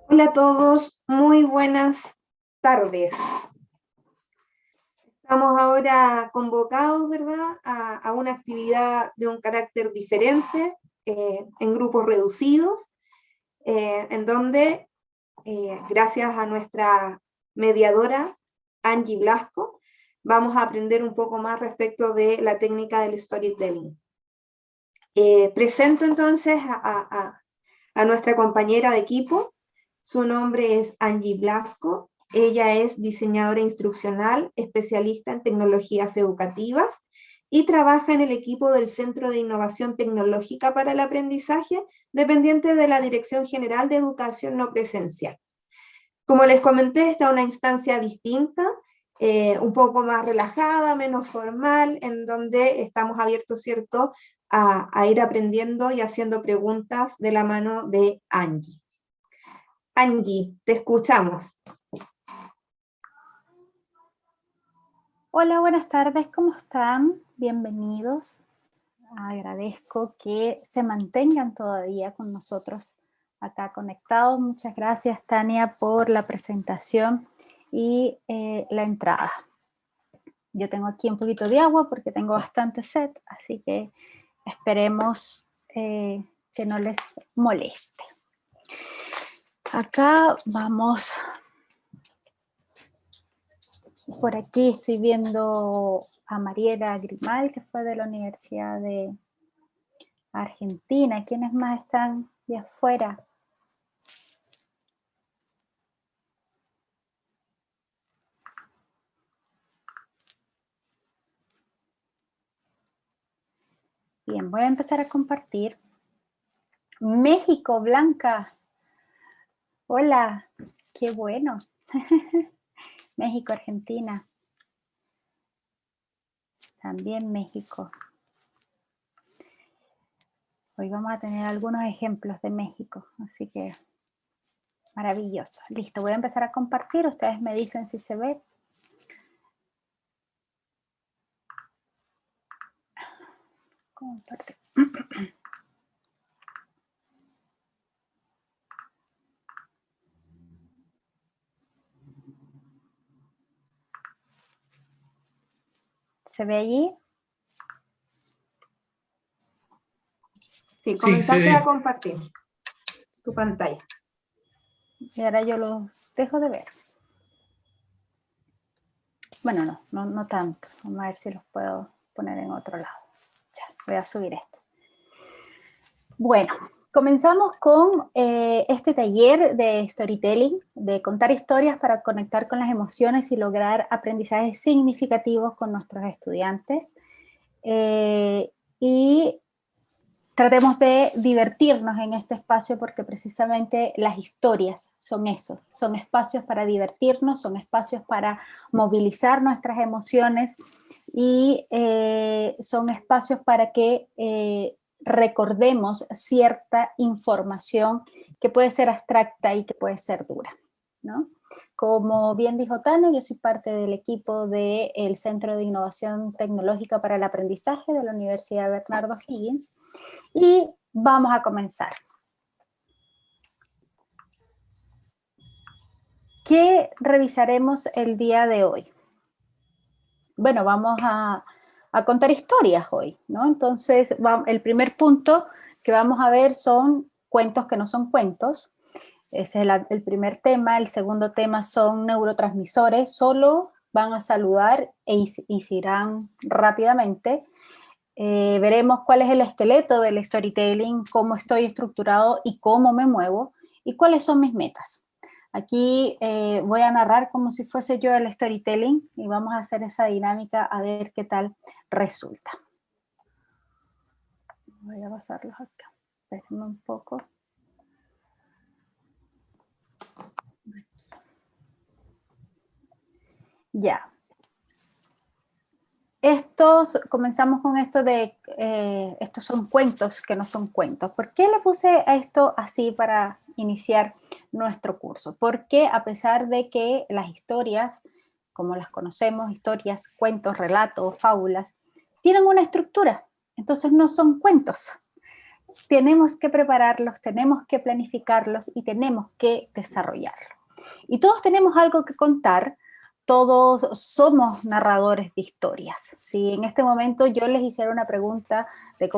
Hola a todos, muy buenas tardes. Estamos ahora convocados, ¿verdad?, a una actividad de un carácter diferente, en grupos reducidos, en donde, gracias a nuestra mediadora, Angie Blasco, vamos a aprender un poco más respecto de la técnica del storytelling. Presento entonces a nuestra compañera de equipo. Su nombre es Angie Blasco. Ella es diseñadora instruccional, especialista en tecnologías educativas y trabaja en el equipo del Centro de Innovación Tecnológica para el Aprendizaje, dependiente de la Dirección General de Educación No Presencial. Como les comenté, esta es una instancia distinta, un poco más relajada, menos formal, en donde estamos abiertos, ¿cierto?, a ir aprendiendo y haciendo preguntas de la mano de Angie. Angie, te escuchamos. Hola, buenas tardes, ¿cómo están? Bienvenidos. Agradezco que se mantengan todavía con nosotros acá conectados. Muchas gracias, Tania, por la presentación y la entrada. Yo tengo aquí un poquito de agua porque tengo bastante sed, así que esperemos que no les moleste. Acá vamos. Por aquí estoy viendo a Mariela Grimal, que fue de la Universidad de Argentina. ¿Quiénes más están de afuera? Bien, voy a empezar a compartir. México, Blanca. Hola, qué bueno. México, Argentina. También México. Hoy vamos a tener algunos ejemplos de México, así que maravilloso. Listo, voy a empezar a compartir. Ustedes me dicen si se ve. Compartir. ¿Se ve allí? Sí, comenzaste a compartir tu pantalla. Y ahora yo los dejo de ver. Bueno, no tanto. Vamos a ver si los puedo poner en otro lado. Ya, voy a subir esto. Bueno, comenzamos con este taller de storytelling, de contar historias para conectar con las emociones y lograr aprendizajes significativos con nuestros estudiantes. Y tratemos de divertirnos en este espacio porque precisamente las historias son eso, son espacios para divertirnos, son espacios para movilizar nuestras emociones y son espacios para que recordemos cierta información que puede ser abstracta y que puede ser dura, ¿no? Como bien dijo Tania, yo soy parte del equipo del Centro de Innovación Tecnológica para el Aprendizaje de la Universidad Bernardo Higgins. Y vamos a comenzar. ¿Qué revisaremos el día de hoy? Bueno, vamos a contar historias hoy, ¿no? Entonces, el primer punto que vamos a ver son cuentos que no son cuentos. Ese es el primer tema. El segundo tema son neurotransmisores. Solo van a saludar y se irán rápidamente. Veremos cuál es el esqueleto del storytelling, cómo estoy estructurado y cómo me muevo y cuáles son mis metas. Aquí voy a narrar como si fuese yo el storytelling y vamos a hacer esa dinámica a ver qué tal resulta. Voy a pasarlos acá. Espérenme un poco. Ya. Comenzamos con esto de, estos son cuentos que no son cuentos. ¿Por qué le puse a esto así para iniciar nuestro curso? Porque a pesar de que las historias, como las conocemos, historias, cuentos, relatos, fábulas, tienen una estructura, entonces no son cuentos. tenemos que prepararlos, tenemos que planificarlos y tenemos que desarrollarlos. Y todos tenemos algo que contar, todos somos narradores de historias. Si en este momento yo les hiciera una pregunta de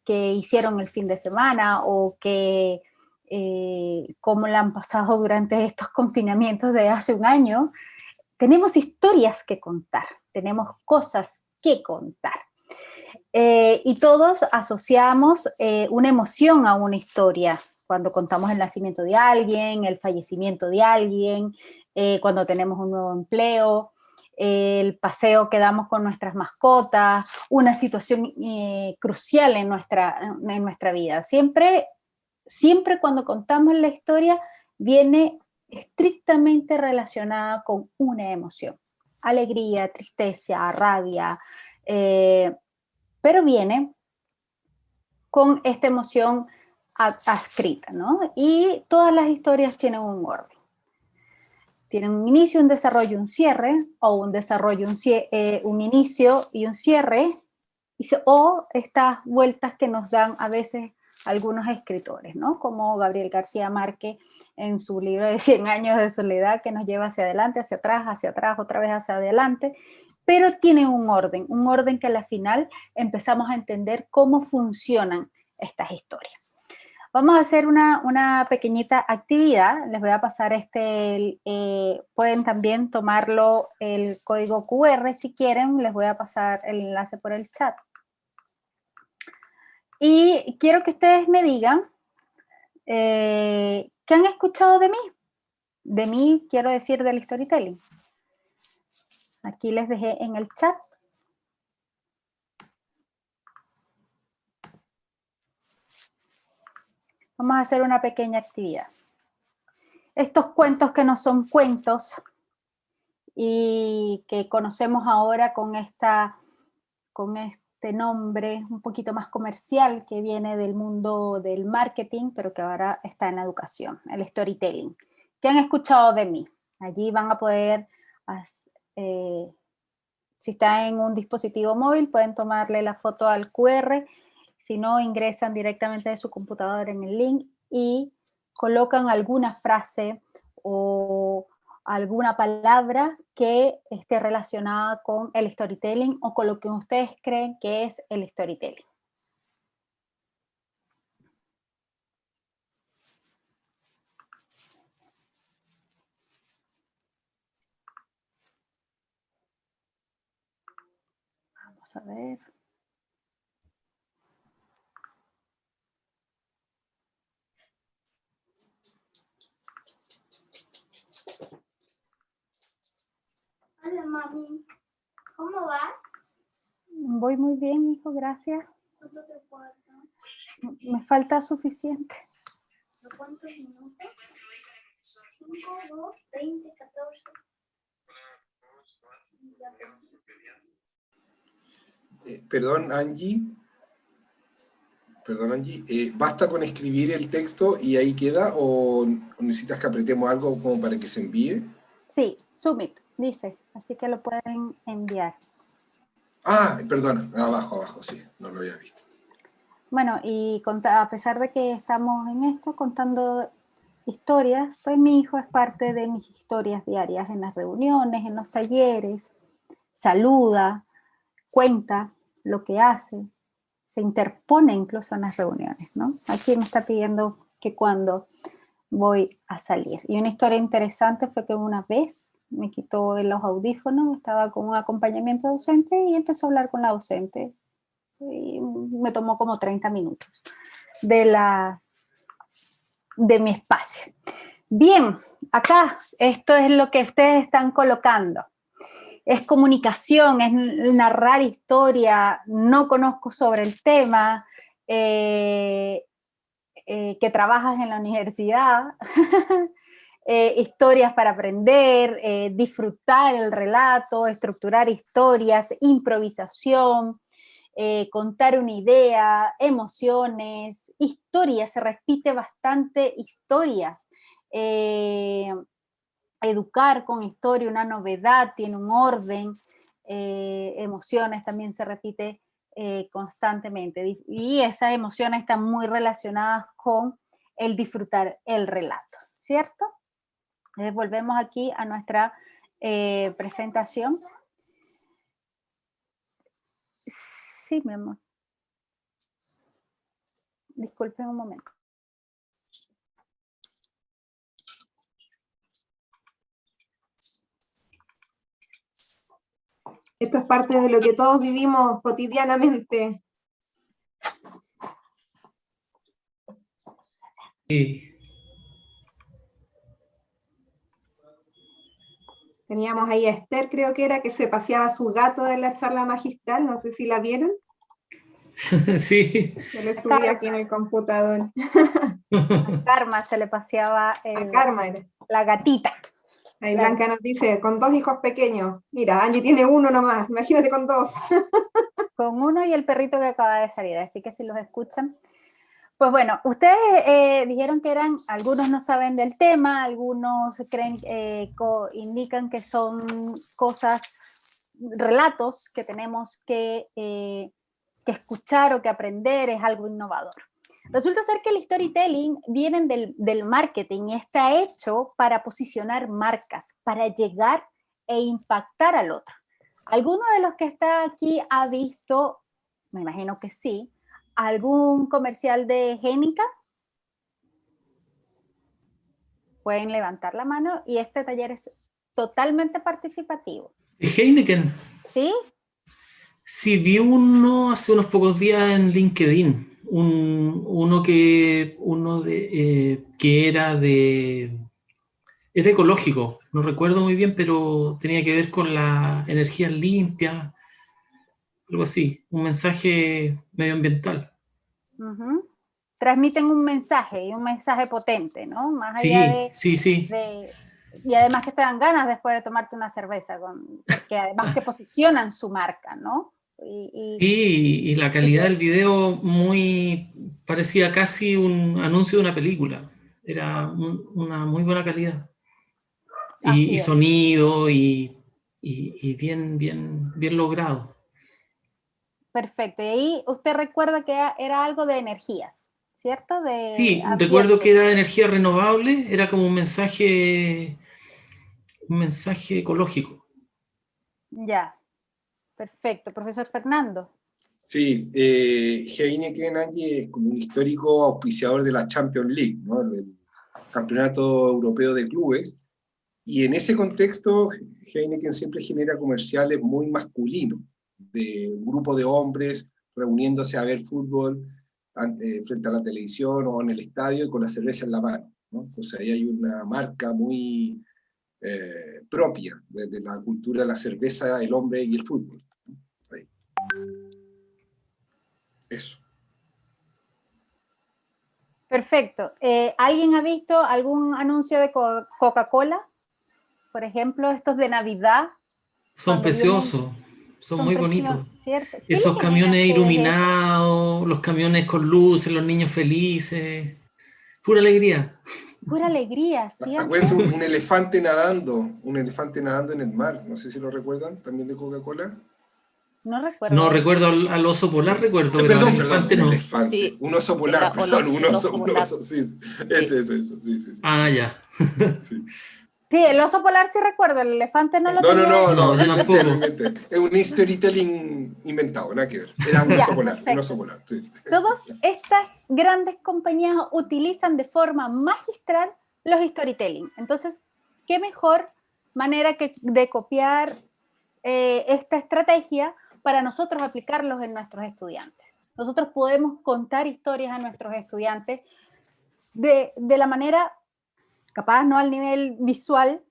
qué hicieron el fin de semana o cómo la han pasado durante estos confinamientos de hace un año, tenemos historias que contar, tenemos cosas que contar. Y todos asociamos una emoción a una historia, cuando contamos el nacimiento de alguien, el fallecimiento de alguien, cuando tenemos un nuevo empleo, el paseo que damos con nuestras mascotas, una situación crucial en nuestra vida. Siempre cuando contamos la historia viene estrictamente relacionada con una emoción. Alegría, tristeza, rabia, pero viene con esta emoción adscrita, ¿no? Y todas las historias tienen un orden. Tienen un inicio, un desarrollo, un cierre, o un desarrollo, un inicio y un cierre, o estas vueltas que nos dan a veces algunos escritores, ¿no? Como Gabriel García Márquez en su libro de 100 años de soledad, que nos lleva hacia adelante, hacia atrás, otra vez hacia adelante, pero tiene un orden que a la final empezamos a entender cómo funcionan estas historias. Vamos a hacer una pequeñita actividad. Les voy a pasar pueden también tomarlo el código QR si quieren. Les voy a pasar el enlace por el chat. Y quiero que ustedes me digan ¿qué han escuchado de mí? De mí quiero decir del storytelling. Aquí les dejé en el chat. Vamos a hacer una pequeña actividad. Estos cuentos que no son cuentos y que conocemos ahora con este nombre un poquito más comercial que viene del mundo del marketing, pero que ahora está en la educación, el storytelling. ¿Qué han escuchado de mí? Allí van a poder, si está en un dispositivo móvil, pueden tomarle la foto al QR. Si no, ingresan directamente de su computadora en el link y colocan alguna frase o alguna palabra que esté relacionada con el storytelling o con lo que ustedes creen que es el storytelling. Vamos a ver. Hola, mami. ¿Cómo vas? Voy muy bien, hijo, gracias. ¿Cuánto te falta? Me falta suficiente. ¿Cuántos minutos? 5, 2, 20, 14. Perdón, Angie. Perdón, Angie. ¿Basta con escribir el texto y ahí queda o necesitas que apretemos algo como para que se envíe? Sí, submit, dice, así que lo pueden enviar. Ah, perdona, abajo, sí, no lo había visto. Bueno, y a pesar de que estamos en esto contando historias, pues mi hijo es parte de mis historias diarias en las reuniones, en los talleres, saluda, cuenta lo que hace, se interpone incluso en las reuniones, ¿no? Aquí me está pidiendo que cuando voy a salir. Y una historia interesante fue que una vez me quitó los audífonos, estaba con un acompañamiento docente y empezó a hablar con la docente. Y me tomó como 30 minutos de mi espacio. Bien, acá esto es lo que ustedes están colocando. Es comunicación, es narrar historia, no conozco sobre el tema, que trabajas en la universidad, historias para aprender, disfrutar el relato, estructurar historias, improvisación, contar una idea, emociones, historias, se repite bastante historias. Educar con historia, una novedad, tiene un orden, emociones también se repite constantemente. Y esas emociones están muy relacionadas con el disfrutar el relato, ¿cierto? Volvemos aquí a nuestra presentación. Sí, mi amor. Disculpen un momento. Esto es parte de lo que todos vivimos cotidianamente. Sí. Teníamos ahí a Esther, creo que era, que se paseaba su gato en la charla magistral, no sé si la vieron, Sí. se le subía aquí en el computador. A Karma se le paseaba A Karma era. la gatita. Ahí Blanca nos dice, con 2 hijos pequeños. Mira, Angie tiene 1 nomás, imagínate con 2. Con uno y el perrito que acaba de salir, así que si los escuchan. Pues bueno, ustedes dijeron que algunos no saben del tema, algunos creen, indican que son cosas, relatos que tenemos que escuchar o que aprender, es algo innovador. Resulta ser que el storytelling viene del marketing y está hecho para posicionar marcas, para llegar e impactar al otro. ¿Alguno de los que está aquí ha visto, me imagino que sí, algún comercial de Heineken? Pueden levantar la mano y este taller es totalmente participativo. Heineken. ¿Sí? Sí, vi uno hace unos pocos días en LinkedIn. Uno que era ecológico, no recuerdo muy bien, pero tenía que ver con la energía limpia, algo así, un mensaje medioambiental. Uh-huh. Transmiten un mensaje y un mensaje potente, ¿no? Más allá Sí. y además que te dan ganas después de tomarte una cerveza, porque además que posicionan su marca, ¿no? Y la calidad del video parecía casi un anuncio de una película. Era una muy buena calidad. Y Así es. sonido y bien logrado. Perfecto. Y ahí usted recuerda que era algo de energías, ¿cierto? Sí, recuerdo Ambiente. que era energía renovable, era como un mensaje ecológico. Ya. Perfecto. Profesor Fernando. Sí, Heineken Angie es como un histórico auspiciador de la Champions League, ¿no? El Campeonato Europeo de Clubes. Y en ese contexto, Heineken siempre genera comerciales muy masculinos, de un grupo de hombres reuniéndose a ver fútbol frente a la televisión o en el estadio y con la cerveza en la mano, ¿no? Entonces ahí hay una marca muy propia de la cultura de la cerveza, el hombre y el fútbol. Ahí. Eso. Perfecto. ¿Alguien ha visto algún anuncio de Coca-Cola? Por ejemplo, estos de Navidad. Son preciosos, son muy bonitos. ¿Cierto? ¿Qué Esos les genera a camiones ustedes eso? iluminados, los camiones con luces, los niños felices. Pura alegría. Pura alegría, ¿cierto? Acuérdense, un elefante nadando en el mar, no sé si lo recuerdan, también de Coca-Cola. No recuerdo No eso. recuerdo al oso polar, recuerdo, pero al Perdón, elefante un no. elefante, Sí, un oso polar, perdón, un el oso, oso polar. sí, Sí. eso, sí. Ah, ya. Sí. Sí, el oso polar sí recuerdo, el elefante no lo tenía. No, lo yo inventé, tampoco. Es un storytelling inventado, nada que ver. Era un Ya, oso perfecto. polar, sí. Todas estas grandes compañías utilizan de forma magistral los storytelling. Entonces, ¿qué mejor manera que de copiar esta estrategia para nosotros aplicarlos en nuestros estudiantes? Nosotros podemos contar historias a nuestros estudiantes de la manera, capaz no al nivel visual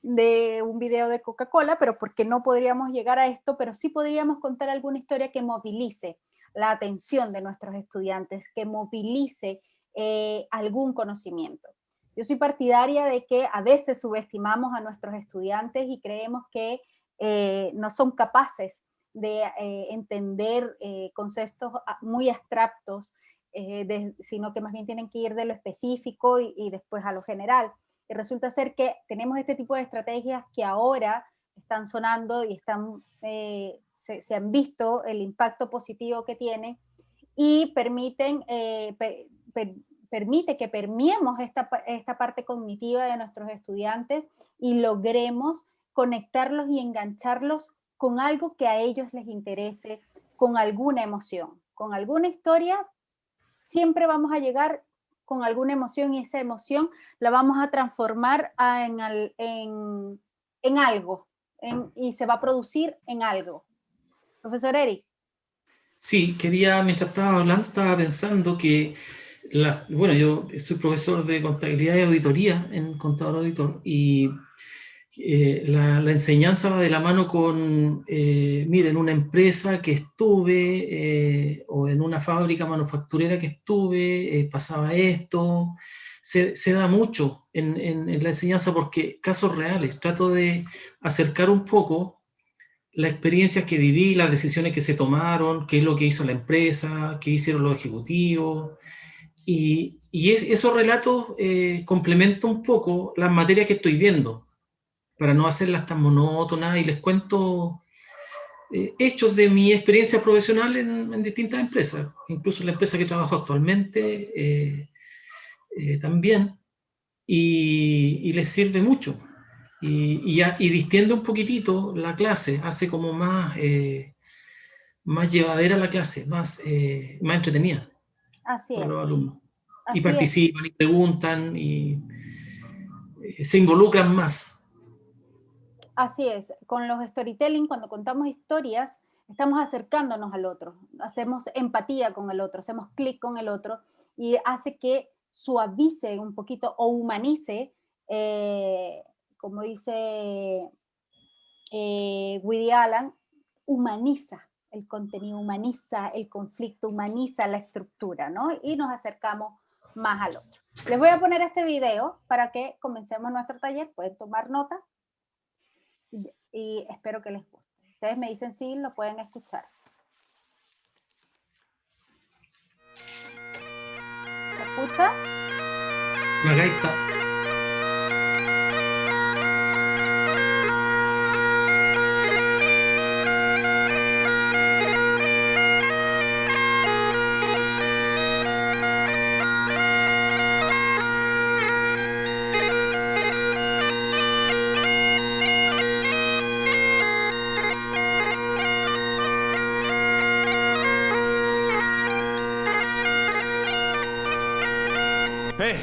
de un video de Coca-Cola, pero porque no podríamos llegar a esto, pero sí podríamos contar alguna historia que movilice la atención de nuestros estudiantes, que movilice algún conocimiento. Yo soy partidaria de que a veces subestimamos a nuestros estudiantes y creemos que no son capaces de entender conceptos muy abstractos, sino que más bien tienen que ir de lo específico y después a lo general. Y resulta ser que tenemos este tipo de estrategias que ahora están sonando y están se han visto el impacto positivo que tienen y permite que permeemos esta parte cognitiva de nuestros estudiantes y logremos conectarlos y engancharlos con algo que a ellos les interese, con alguna emoción, con alguna historia. Siempre vamos a llegar con alguna emoción y esa emoción la vamos a transformar en algo y se va a producir en algo. Profesor Eric. Sí, mientras estaba hablando, estaba pensando que, bueno, yo soy profesor de contabilidad y auditoría en Contador Auditor, y la enseñanza va de la mano con, miren, una empresa que estuve, o en una fábrica manufacturera que estuve, pasaba esto. Se da mucho en la enseñanza porque casos reales, trato de acercar un poco la experiencia que viví, las decisiones que se tomaron, qué es lo que hizo la empresa, qué hicieron los ejecutivos, y esos relatos complementan un poco las materias que estoy viendo, para no hacerlas tan monótonas, y les cuento hechos de mi experiencia profesional en distintas empresas, incluso en la empresa que trabajo actualmente también, y les sirve mucho. Y distiende un poquitito la clase, hace como más llevadera la clase, más entretenida para los alumnos. Y participan y preguntan y se involucran más. Así es, con los storytelling, cuando contamos historias, estamos acercándonos al otro, hacemos empatía con el otro, hacemos clic con el otro y hace que suavice un poquito o humanice, como dice Woody Allen, humaniza el contenido, humaniza el conflicto, humaniza la estructura, ¿no? Y nos acercamos más al otro. Les voy a poner este video para que comencemos nuestro taller, pueden tomar nota y espero que les guste. Ustedes me dicen si lo pueden escuchar. ¿Se escucha? La gaita.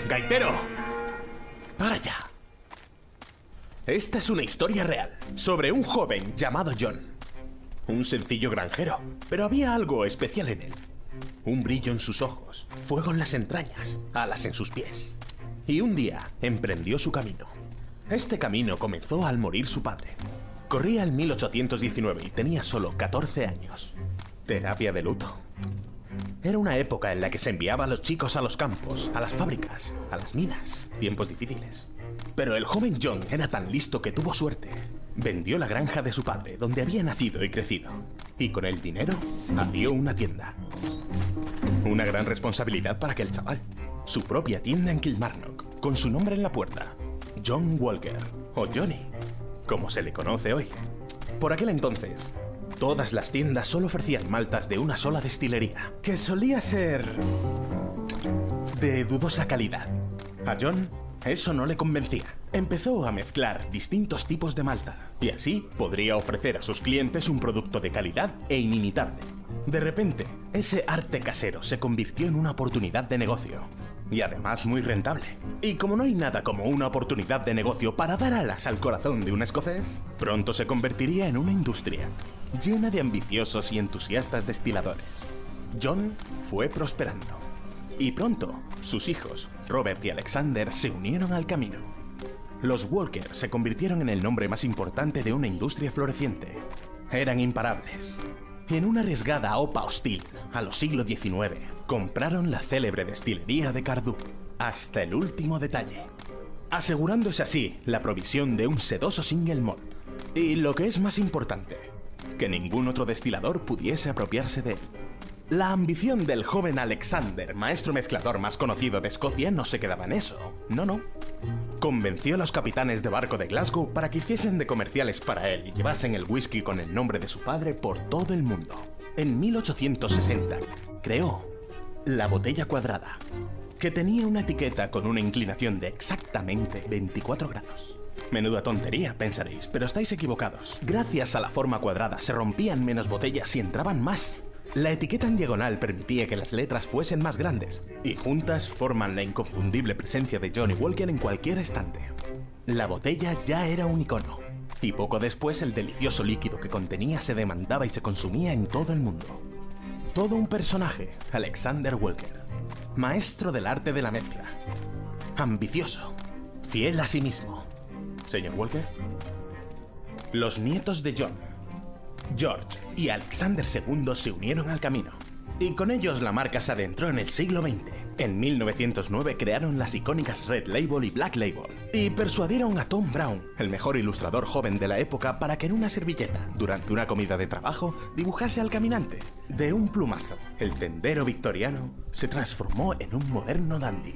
¡Gaitero! ¡Para ya! Esta es una historia real sobre un joven llamado John. Un sencillo granjero, pero había algo especial en él. Un brillo en sus ojos, fuego en las entrañas, alas en sus pies. Y un día emprendió su camino. Este camino comenzó al morir su padre. Corría el 1819 y tenía solo 14 años. Terapia de luto. Era una época en la que se enviaba a los chicos a los campos, a las fábricas, a las minas. Tiempos difíciles. Pero el joven John era tan listo que tuvo suerte. Vendió la granja de su padre, donde había nacido y crecido. Y con el dinero, abrió una tienda. Una gran responsabilidad para aquel chaval. Su propia tienda en Kilmarnock, con su nombre en la puerta. John Walker, o Johnny, como se le conoce hoy. Por aquel entonces, todas las tiendas solo ofrecían maltas de una sola destilería, que solía ser de dudosa calidad. A John eso no le convencía. Empezó a mezclar distintos tipos de malta, y así podría ofrecer a sus clientes un producto de calidad e inimitable. De repente, ese arte casero se convirtió en una oportunidad de negocio. Y además muy rentable. Y como no hay nada como una oportunidad de negocio para dar alas al corazón de un escocés, pronto se convertiría en una industria llena de ambiciosos y entusiastas destiladores. John fue prosperando. Y pronto, sus hijos, Robert y Alexander, se unieron al camino. Los Walker se convirtieron en el nombre más importante de una industria floreciente. Eran imparables. En una arriesgada OPA hostil a los siglos XIX, compraron la célebre destilería de Cardú, hasta el último detalle, asegurándose así la provisión de un sedoso single malt. Y lo que es más importante, que ningún otro destilador pudiese apropiarse de él. La ambición del joven Alexander, maestro mezclador más conocido de Escocia, no se quedaba en eso. No. Convenció a los capitanes de barco de Glasgow para que hiciesen de comerciales para él y llevasen el whisky con el nombre de su padre por todo el mundo. En 1860 creó la botella cuadrada, que tenía una etiqueta con una inclinación de exactamente 24 grados. Menuda tontería, pensaréis, pero estáis equivocados. Gracias a la forma cuadrada se rompían menos botellas y entraban más. La etiqueta en diagonal permitía que las letras fuesen más grandes, y juntas forman la inconfundible presencia de Johnny Walker en cualquier estante. La botella ya era un icono, y poco después el delicioso líquido que contenía se demandaba y se consumía en todo el mundo. Todo un personaje, Alexander Walker, maestro del arte de la mezcla, ambicioso, fiel a sí mismo. Señor Walker. Los nietos de John, George y Alexander II se unieron al camino, y con ellos la marca se adentró en el siglo XX. En 1909 crearon las icónicas Red Label y Black Label, y persuadieron a Tom Brown, el mejor ilustrador joven de la época, para que en una servilleta, durante una comida de trabajo, dibujase al caminante. De un plumazo, el tendero victoriano se transformó en un moderno dandy.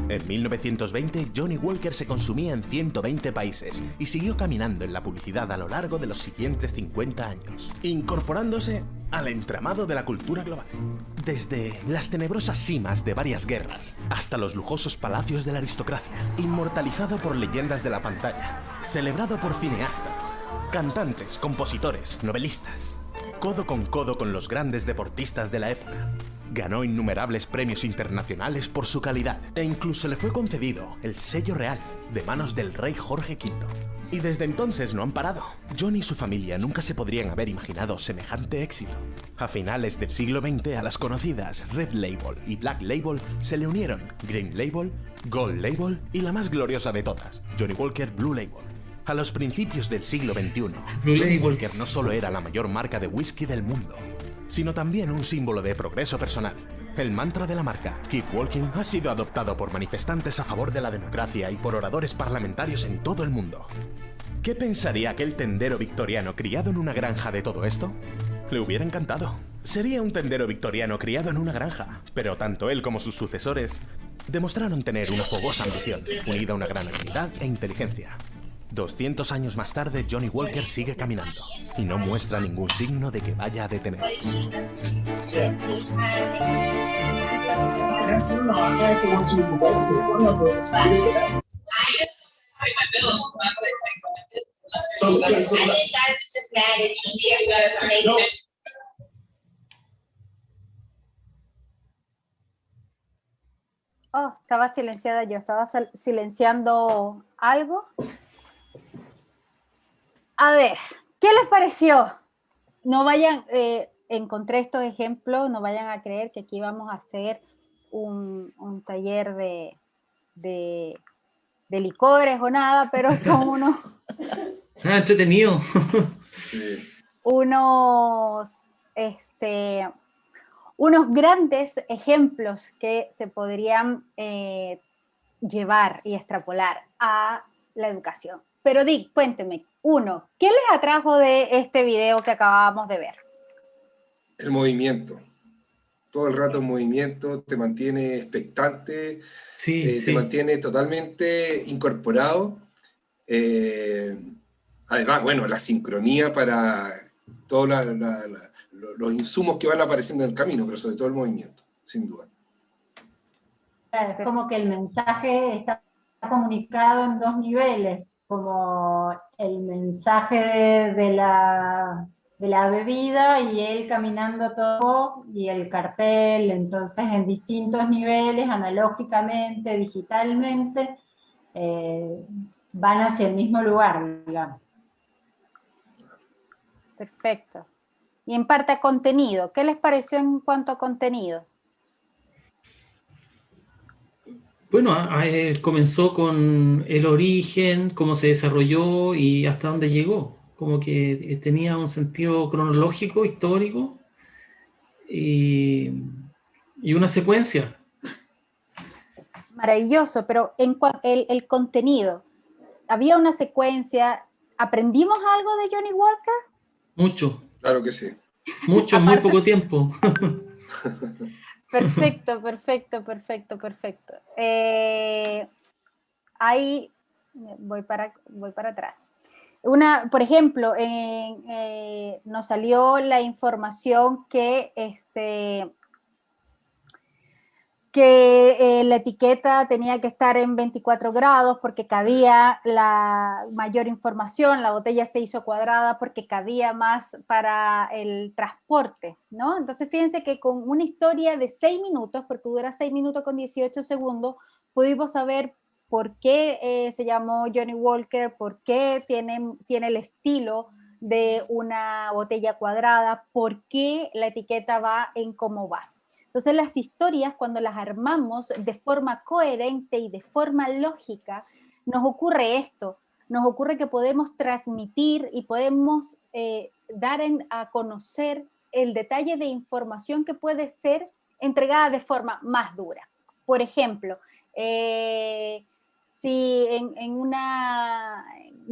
En 1920, Johnny Walker se consumía en 120 países y siguió caminando en la publicidad a lo largo de los siguientes 50 años, incorporándose al entramado de la cultura global. Desde las tenebrosas cimas de varias guerras hasta los lujosos palacios de la aristocracia, inmortalizado por leyendas de la pantalla, celebrado por cineastas, cantantes, compositores, novelistas, codo con los grandes deportistas de la época. Ganó innumerables premios internacionales por su calidad e incluso le fue concedido el sello real de manos del rey Jorge V. Y desde entonces no han parado. John y su familia nunca se podrían haber imaginado semejante éxito. A finales del siglo XX a las conocidas Red Label y Black Label se le unieron Green Label, Gold Label y la más gloriosa de todas, Johnny Walker Blue Label. A los principios del siglo XXI, Johnny Walker no solo era la mayor marca de whisky del mundo, sino también un símbolo de progreso personal. El mantra de la marca, Keep Walking, ha sido adoptado por manifestantes a favor de la democracia y por oradores parlamentarios en todo el mundo. ¿Qué pensaría aquel tendero victoriano criado en una granja de todo esto? Le hubiera encantado. Sería un tendero victoriano criado en una granja, pero tanto él como sus sucesores demostraron tener una fogosa ambición, unida a una gran habilidad e inteligencia. 200 años más tarde, Johnny Walker sigue caminando y no muestra ningún signo de que vaya a detenerse. Oh, estaba silenciada yo, estaba silenciando algo. A ver, ¿qué les pareció? No vayan, encontré estos ejemplos, no vayan a creer que aquí vamos a hacer un taller de licores o nada, pero son unos... Entretenido. unos grandes ejemplos que se podrían llevar y extrapolar a la educación. Pero Dick, cuénteme, ¿qué les atrajo de este video que acabamos de ver? El movimiento. Todo el rato en movimiento, te mantiene expectante, te mantiene totalmente incorporado. Además, bueno, la sincronía para todos los insumos que van apareciendo en el camino, pero sobre todo el movimiento, sin duda. Claro, es como que el mensaje está comunicado en dos niveles, como el mensaje de la bebida y él caminando todo y el cartel, entonces en distintos niveles, analógicamente, digitalmente, van hacia el mismo lugar, digamos. Perfecto. Y en parte a contenido, ¿qué les pareció en cuanto a contenido? Bueno, comenzó con el origen, cómo se desarrolló y hasta dónde llegó. Como que tenía un sentido cronológico, histórico y una secuencia. Maravilloso, pero en el contenido, ¿había una secuencia? ¿Aprendimos algo de Johnny Walker? Mucho. Claro que sí. Mucho en muy poco tiempo. Perfecto. ahí voy para atrás. Por ejemplo, nos salió la información que la etiqueta tenía que estar en 24 grados porque cabía la mayor información, la botella se hizo cuadrada porque cabía más para el transporte, ¿no? Entonces fíjense que con una historia de 6 minutos, porque dura 6 minutos con 18 segundos, pudimos saber por qué se llamó Johnnie Walker, por qué tiene el estilo de una botella cuadrada, por qué la etiqueta va en cómo va. Entonces las historias, cuando las armamos de forma coherente y de forma lógica, nos ocurre esto, nos ocurre que podemos transmitir y podemos dar a conocer el detalle de información que puede ser entregada de forma más dura. Por ejemplo, si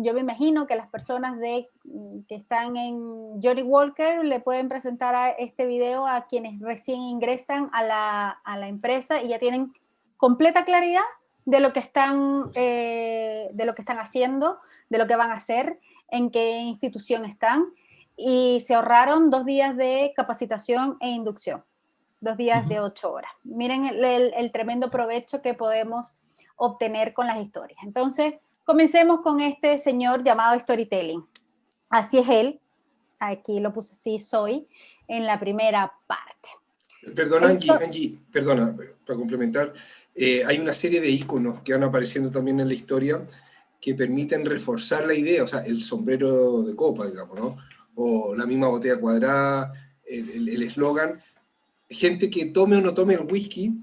yo me imagino que las personas que están en Johnnie Walker le pueden presentar este video a quienes recién ingresan a la empresa y ya tienen completa claridad de lo que están haciendo, de lo que van a hacer, en qué institución están, y se ahorraron 2 días de capacitación e inducción, 2 días de 8 horas. Miren el tremendo provecho que podemos obtener con las historias. Entonces, comencemos con este señor llamado Storytelling. Así es él. Aquí lo puse así, soy, en la primera parte. Perdona, Angie, perdona, para complementar, hay una serie de iconos que van apareciendo también en la historia que permiten reforzar la idea, o sea, el sombrero de copa, digamos, ¿no? O la misma botella cuadrada, el eslogan. Gente que tome o no tome el whisky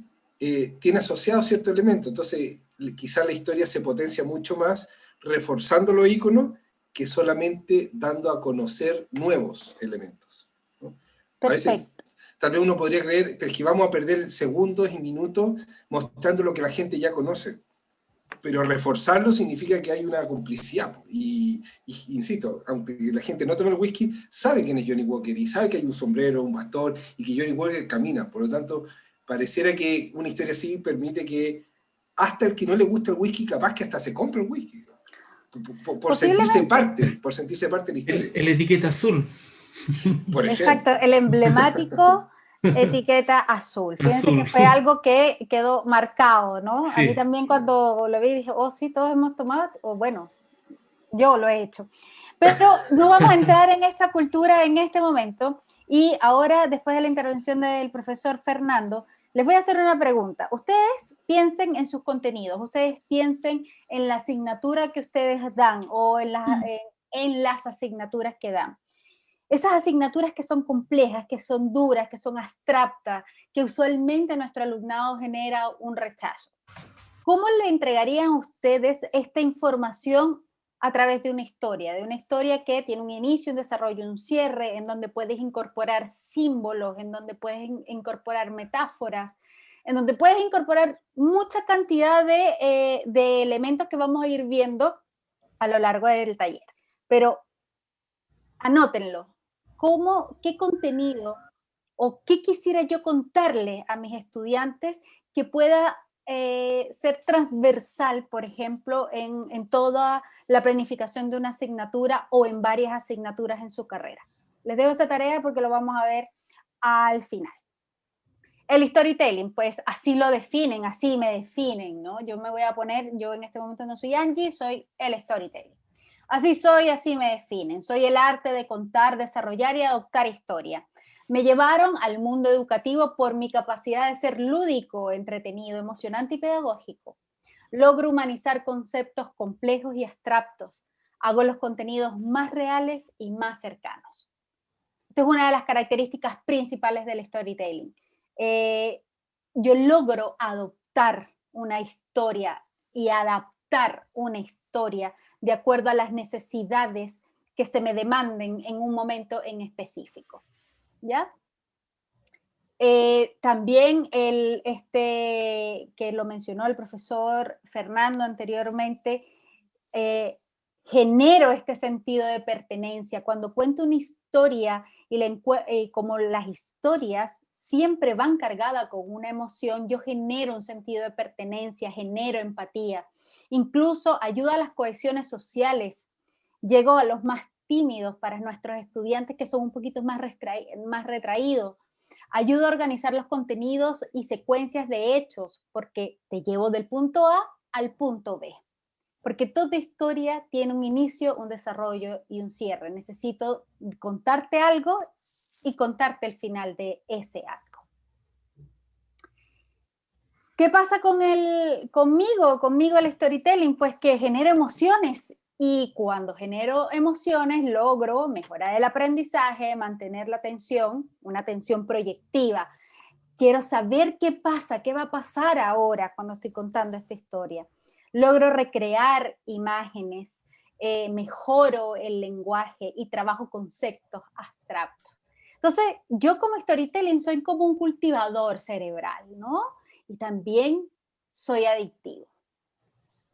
tiene asociado ciertos elementos, entonces quizás la historia se potencia mucho más reforzando los iconos que solamente dando a conocer nuevos elementos, ¿no? A veces, tal vez uno podría creer que vamos a perder segundos y minutos mostrando lo que la gente ya conoce, pero reforzarlo significa que hay una complicidad. Y insisto, aunque la gente no tome el whisky, sabe quién es Johnnie Walker y sabe que hay un sombrero, un bastón y que Johnnie Walker camina. Por lo tanto, pareciera que una historia así permite que hasta el que no le gusta el whisky, capaz que hasta se compre el whisky. Por sentirse parte de la historia. El etiqueta azul. Por ejemplo. Exacto, el emblemático etiqueta azul. Fíjense que fue algo que quedó marcado, ¿no? Sí, a mí también cuando lo vi dije, oh sí, todos hemos tomado, o bueno, yo lo he hecho. Pero no vamos a entrar en esta cultura en este momento. Y ahora, después de la intervención del profesor Fernando, les voy a hacer una pregunta. Ustedes piensen en sus contenidos, ustedes piensen en la asignatura que ustedes dan o en las asignaturas que dan. Esas asignaturas que son complejas, que son duras, que son abstractas, que usualmente nuestro alumnado genera un rechazo. ¿Cómo le entregarían ustedes esta información a través de una historia que tiene un inicio, un desarrollo, un cierre, en donde puedes incorporar símbolos, en donde puedes incorporar metáforas, en donde puedes incorporar mucha cantidad de elementos que vamos a ir viendo a lo largo del taller? Pero anótenlo. ¿Qué contenido o qué quisiera yo contarle a mis estudiantes que pueda ser transversal, por ejemplo, en toda la planificación de una asignatura o en varias asignaturas en su carrera? Les dejo esa tarea porque lo vamos a ver al final. El storytelling, pues así lo definen, así me definen, ¿no? Yo me voy a poner, yo en este momento no soy Angie, soy el storytelling. Así soy, así me definen. Soy el arte de contar, desarrollar y adoptar historia. Me llevaron al mundo educativo por mi capacidad de ser lúdico, entretenido, emocionante y pedagógico. Logro humanizar conceptos complejos y abstractos. Hago los contenidos más reales y más cercanos. Esta es una de las características principales del storytelling. Yo logro adoptar una historia y adaptar una historia de acuerdo a las necesidades que se me demanden en un momento en específico, ¿ya? También que lo mencionó el profesor Fernando anteriormente, genero este sentido de pertenencia. Cuando cuento una historia y como las historias siempre van cargadas con una emoción, yo genero un sentido de pertenencia, genero empatía, incluso ayuda a las cohesiones sociales, llego a los más tímidos para nuestros estudiantes que son un poquito más retraídos, ayuda a organizar los contenidos y secuencias de hechos, porque te llevo del punto A al punto B. Porque toda historia tiene un inicio, un desarrollo y un cierre. Necesito contarte algo y contarte el final de ese algo. ¿Qué pasa conmigo el storytelling? Pues que genera emociones, y cuando genero emociones logro mejorar el aprendizaje, mantener la atención, una atención proyectiva. Quiero saber qué pasa, qué va a pasar ahora cuando estoy contando esta historia. Logro recrear imágenes, mejoro el lenguaje y trabajo conceptos abstractos. Entonces, yo como storytelling soy como un cultivador cerebral, ¿no? Y también soy adictivo.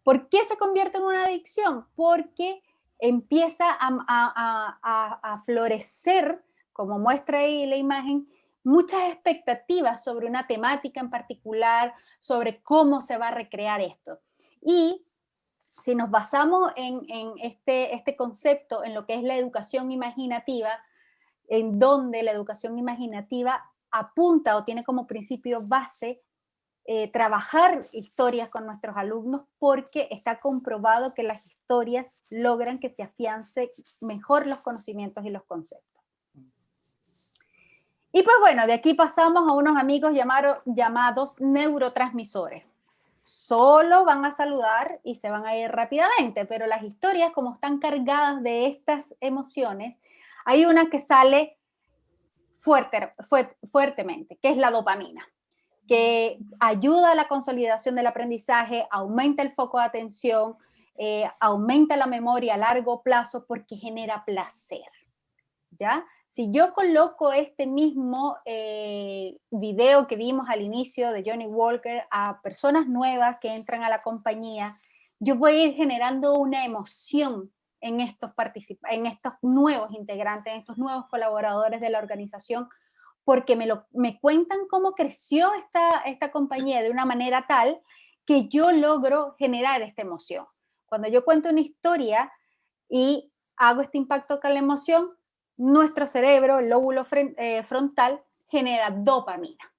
¿Por qué se convierte en una adicción? Porque empieza a florecer, como muestra ahí la imagen, muchas expectativas sobre una temática en particular, sobre cómo se va a recrear esto. Y si nos basamos en este concepto, en lo que es la educación imaginativa, en donde la educación imaginativa apunta o tiene como principio base trabajar historias con nuestros alumnos, porque está comprobado que las historias logran que se afiance mejor los conocimientos y los conceptos. Y pues bueno, de aquí pasamos a unos amigos llamados neurotransmisores. Solo van a saludar y se van a ir rápidamente, pero las historias, como están cargadas de estas emociones, hay una que sale fuertemente, que es la dopamina, que ayuda a la consolidación del aprendizaje, aumenta el foco de atención, aumenta la memoria a largo plazo porque genera placer, ¿ya? Si yo coloco este mismo video que vimos al inicio de Johnny Walker a personas nuevas que entran a la compañía, yo voy a ir generando una emoción en estos nuevos integrantes, en estos nuevos colaboradores de la organización, porque me cuentan cómo creció esta compañía de una manera tal que yo logro generar esta emoción. Cuando yo cuento una historia y hago este impacto con la emoción, nuestro cerebro, el lóbulo frontal, genera dopamina.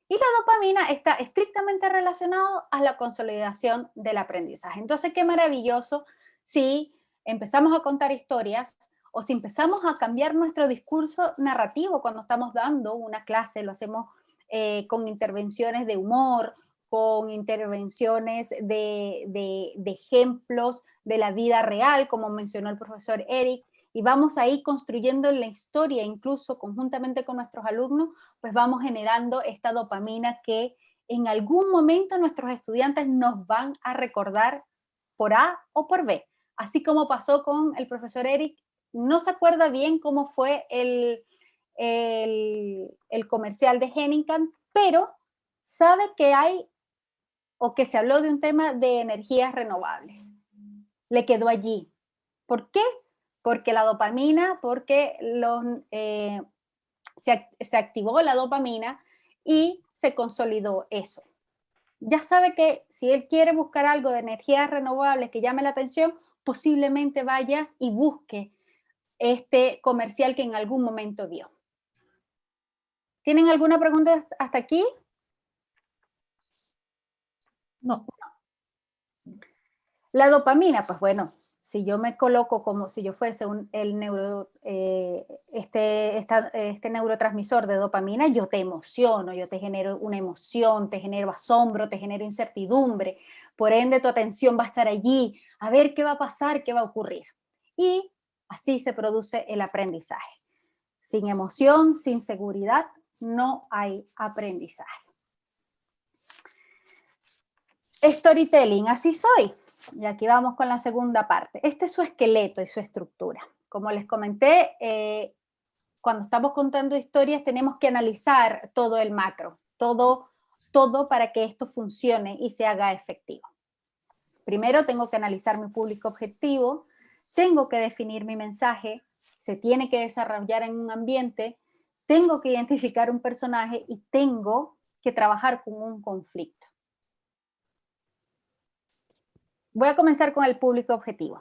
Y la dopamina está estrictamente relacionado a la consolidación del aprendizaje. Entonces, qué maravilloso si empezamos a contar historias o si empezamos a cambiar nuestro discurso narrativo cuando estamos dando una clase, lo hacemos con intervenciones de humor, con intervenciones de ejemplos de la vida real, como mencionó el profesor Eric, y vamos ahí construyendo la historia, incluso conjuntamente con nuestros alumnos, pues vamos generando esta dopamina que en algún momento nuestros estudiantes nos van a recordar por A o por B. Así como pasó con el profesor Eric, no se acuerda bien cómo fue el comercial de Heineken, pero sabe que hay o que se habló de un tema de energías renovables. Le quedó allí. ¿Por qué? Porque la dopamina, porque se activó la dopamina y se consolidó eso. Ya sabe que si él quiere buscar algo de energías renovables que llame la atención, posiblemente vaya y busque este comercial que en algún momento vio. ¿Tienen alguna pregunta hasta aquí? No. La dopamina, pues bueno, si yo me coloco como si yo fuese este neurotransmisor de dopamina, yo te emociono, yo te genero una emoción, te genero asombro, te genero incertidumbre. Por ende, tu atención va a estar allí, a ver qué va a pasar, qué va a ocurrir. Y así se produce el aprendizaje. Sin emoción, sin seguridad, no hay aprendizaje. Storytelling, así soy. Y aquí vamos con la segunda parte. Este es su esqueleto y su estructura. Como les comenté, cuando estamos contando historias tenemos que analizar todo el macro, todo para que esto funcione y se haga efectivo. Primero tengo que analizar mi público objetivo, tengo que definir mi mensaje, se tiene que desarrollar en un ambiente, tengo que identificar un personaje y tengo que trabajar con un conflicto. Voy a comenzar con el público objetivo.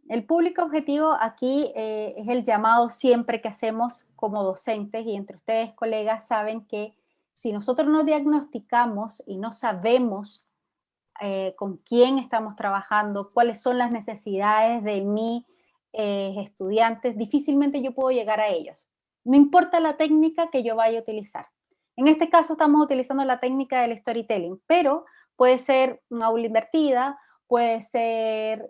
El público objetivo aquí es el llamado siempre que hacemos como docentes, y entre ustedes, colegas, saben que si nosotros no diagnosticamos y no sabemos con quién estamos trabajando, cuáles son las necesidades de mis estudiantes, difícilmente yo puedo llegar a ellos. No importa la técnica que yo vaya a utilizar. En este caso estamos utilizando la técnica del storytelling, pero puede ser una aula invertida, puede ser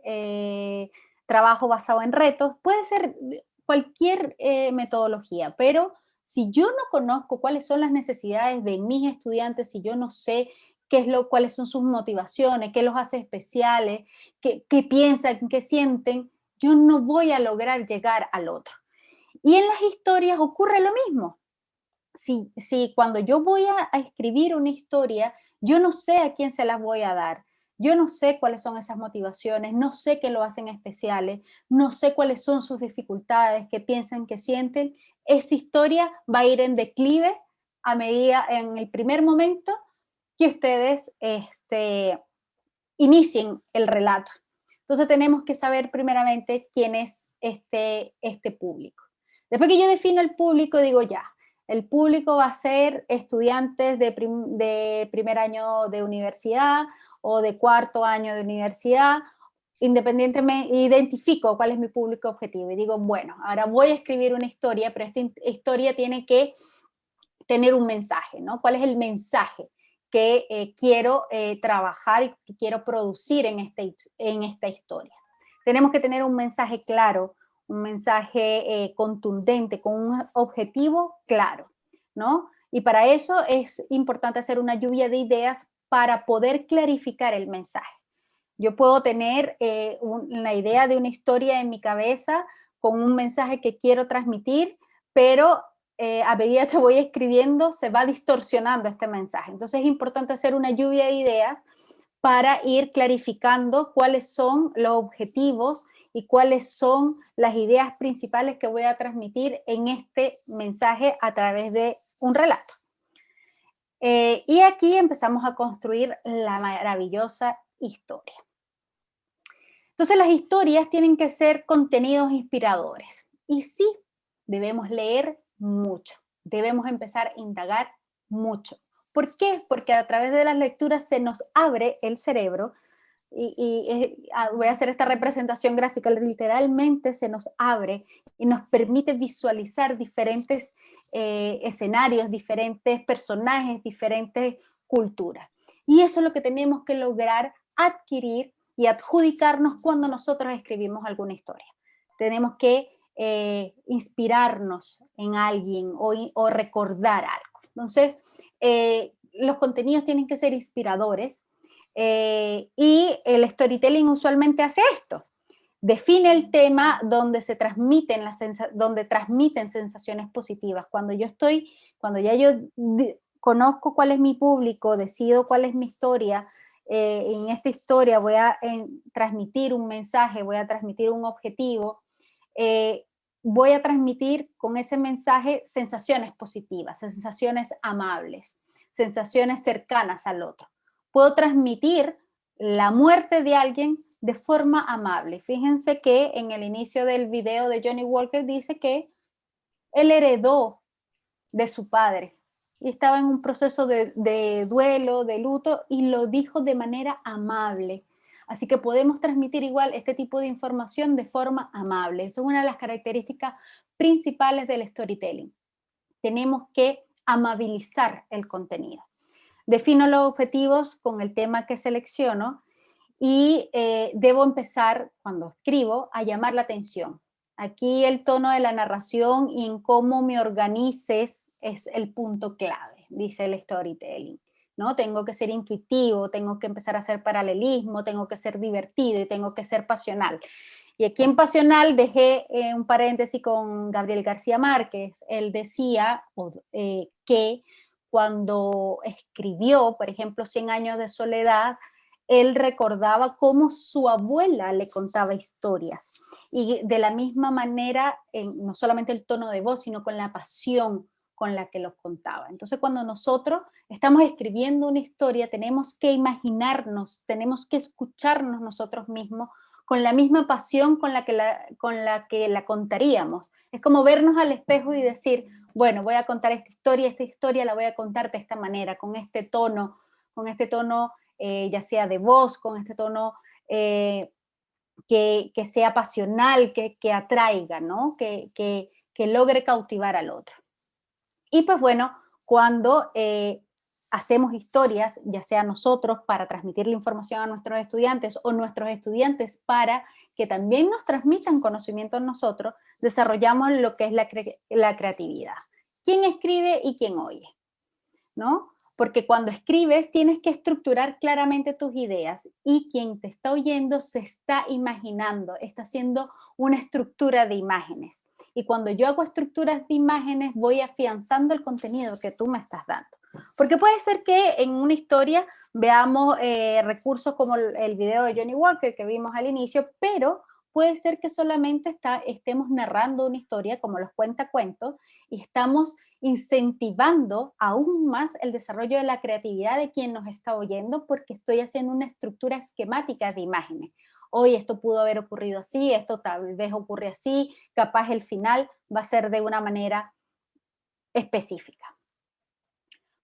trabajo basado en retos, puede ser cualquier metodología, pero si yo no conozco cuáles son las necesidades de mis estudiantes, si yo no sé cuáles son sus motivaciones, qué los hace especiales, qué piensan, qué sienten, yo no voy a lograr llegar al otro. Y en las historias ocurre lo mismo. Si cuando yo voy a escribir una historia, yo no sé a quién se las voy a dar, yo no sé cuáles son esas motivaciones, no sé qué lo hacen especiales, no sé cuáles son sus dificultades, qué piensan, qué sienten, esa historia va a ir en declive a medida, en el primer momento que ustedes inicien el relato. Entonces tenemos que saber primeramente quién es este público. Después que yo defino el público, digo ya, el público va a ser estudiantes de primer año de universidad o de cuarto año de universidad. Independientemente, identifico cuál es mi público objetivo y digo, bueno, ahora voy a escribir una historia, pero esta historia tiene que tener un mensaje, ¿no? ¿Cuál es el mensaje que quiero trabajar y que quiero producir en esta historia? Tenemos que tener un mensaje claro, un mensaje contundente, con un objetivo claro, ¿no? Y para eso es importante hacer una lluvia de ideas para poder clarificar el mensaje. Yo puedo tener la idea de una historia en mi cabeza con un mensaje que quiero transmitir, pero a medida que voy escribiendo se va distorsionando este mensaje. Entonces es importante hacer una lluvia de ideas para ir clarificando cuáles son los objetivos y cuáles son las ideas principales que voy a transmitir en este mensaje a través de un relato. Y aquí empezamos a construir la maravillosa historia. Entonces las historias tienen que ser contenidos inspiradores. Y sí, debemos leer mucho, debemos empezar a indagar mucho. ¿Por qué? Porque a través de las lecturas se nos abre el cerebro voy a hacer esta representación gráfica, literalmente se nos abre y nos permite visualizar diferentes escenarios, diferentes personajes, diferentes culturas. Y eso es lo que tenemos que lograr adquirir y adjudicarnos cuando nosotros escribimos alguna historia. Tenemos que inspirarnos en alguien o recordar algo. Entonces, los contenidos tienen que ser inspiradores y el storytelling usualmente hace esto. Define el tema donde se transmiten donde transmiten sensaciones positivas. Cuando yo conozco cuál es mi público, decido cuál es mi historia, en esta historia voy a transmitir un mensaje, voy a transmitir un objetivo, voy a transmitir con ese mensaje sensaciones positivas, sensaciones amables, sensaciones cercanas al otro. Puedo transmitir la muerte de alguien de forma amable. Fíjense que en el inicio del video de Johnny Walker dice que él heredó de su padre y estaba en un proceso de duelo, de luto, y lo dijo de manera amable. Así que podemos transmitir igual este tipo de información de forma amable. Esa es una de las características principales del storytelling. Tenemos que amabilizar el contenido. Defino los objetivos con el tema que selecciono y debo empezar, cuando escribo, a llamar la atención. Aquí el tono de la narración y en cómo me organices es el punto clave, dice el storytelling, ¿no? Tengo que ser intuitivo, tengo que empezar a hacer paralelismo, tengo que ser divertido y tengo que ser pasional. Y aquí en pasional dejé un paréntesis con Gabriel García Márquez. Él decía que cuando escribió, por ejemplo, 100 años de soledad, él recordaba cómo su abuela le contaba historias. Y de la misma manera, no solamente el tono de voz, sino con la pasión con la que los contaba. Entonces, cuando nosotros estamos escribiendo una historia, tenemos que imaginarnos, tenemos que escucharnos nosotros mismos con la misma pasión con la que la contaríamos. Es como vernos al espejo y decir, bueno, voy a contar esta historia la voy a contar de esta manera, con este tono ya sea de voz, con este tono que sea pasional, que atraiga, ¿no? Que logre cautivar al otro. Y pues bueno, cuando hacemos historias, ya sea nosotros para transmitir la información a nuestros estudiantes o nuestros estudiantes para que también nos transmitan conocimiento en nosotros, desarrollamos lo que es la creatividad. ¿Quién escribe y quién oye? ¿No? Porque cuando escribes tienes que estructurar claramente tus ideas y quien te está oyendo se está imaginando, está haciendo una estructura de imágenes. Y cuando yo hago estructuras de imágenes voy afianzando el contenido que tú me estás dando. Porque puede ser que en una historia veamos recursos como el video de Johnny Walker que vimos al inicio, pero puede ser que solamente estemos narrando una historia como los cuentacuentos y estamos incentivando aún más el desarrollo de la creatividad de quien nos está oyendo porque estoy haciendo una estructura esquemática de imágenes. Hoy esto pudo haber ocurrido así, esto tal vez ocurre así, capaz el final va a ser de una manera específica.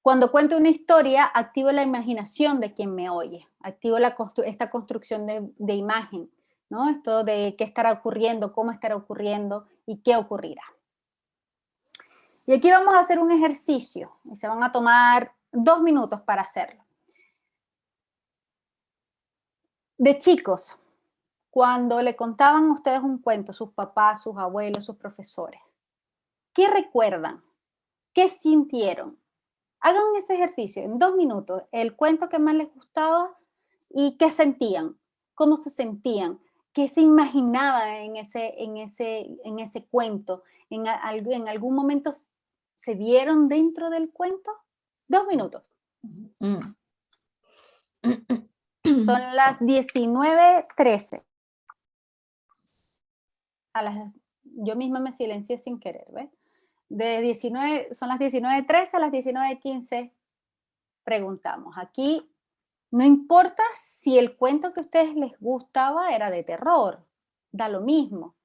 Cuando cuento una historia, activo la imaginación de quien me oye, activo esta construcción de imagen, ¿no? Esto de qué estará ocurriendo, cómo estará ocurriendo y qué ocurrirá. Y aquí vamos a hacer un ejercicio y se van a tomar 2 minutos para hacerlo. De chicos, cuando le contaban a ustedes un cuento, sus papás, sus abuelos, sus profesores, ¿qué recuerdan? ¿Qué sintieron? Hagan ese ejercicio en 2 minutos, el cuento que más les gustaba y qué sentían, cómo se sentían, qué se imaginaban en ese cuento, en algún momento se vieron dentro del cuento. 2 minutos. Son las 19:13. Yo misma me silencié sin querer, ¿ves? Son las 19:13 a las 19:15 preguntamos. Aquí no importa si el cuento que a ustedes les gustaba era de terror, da lo mismo.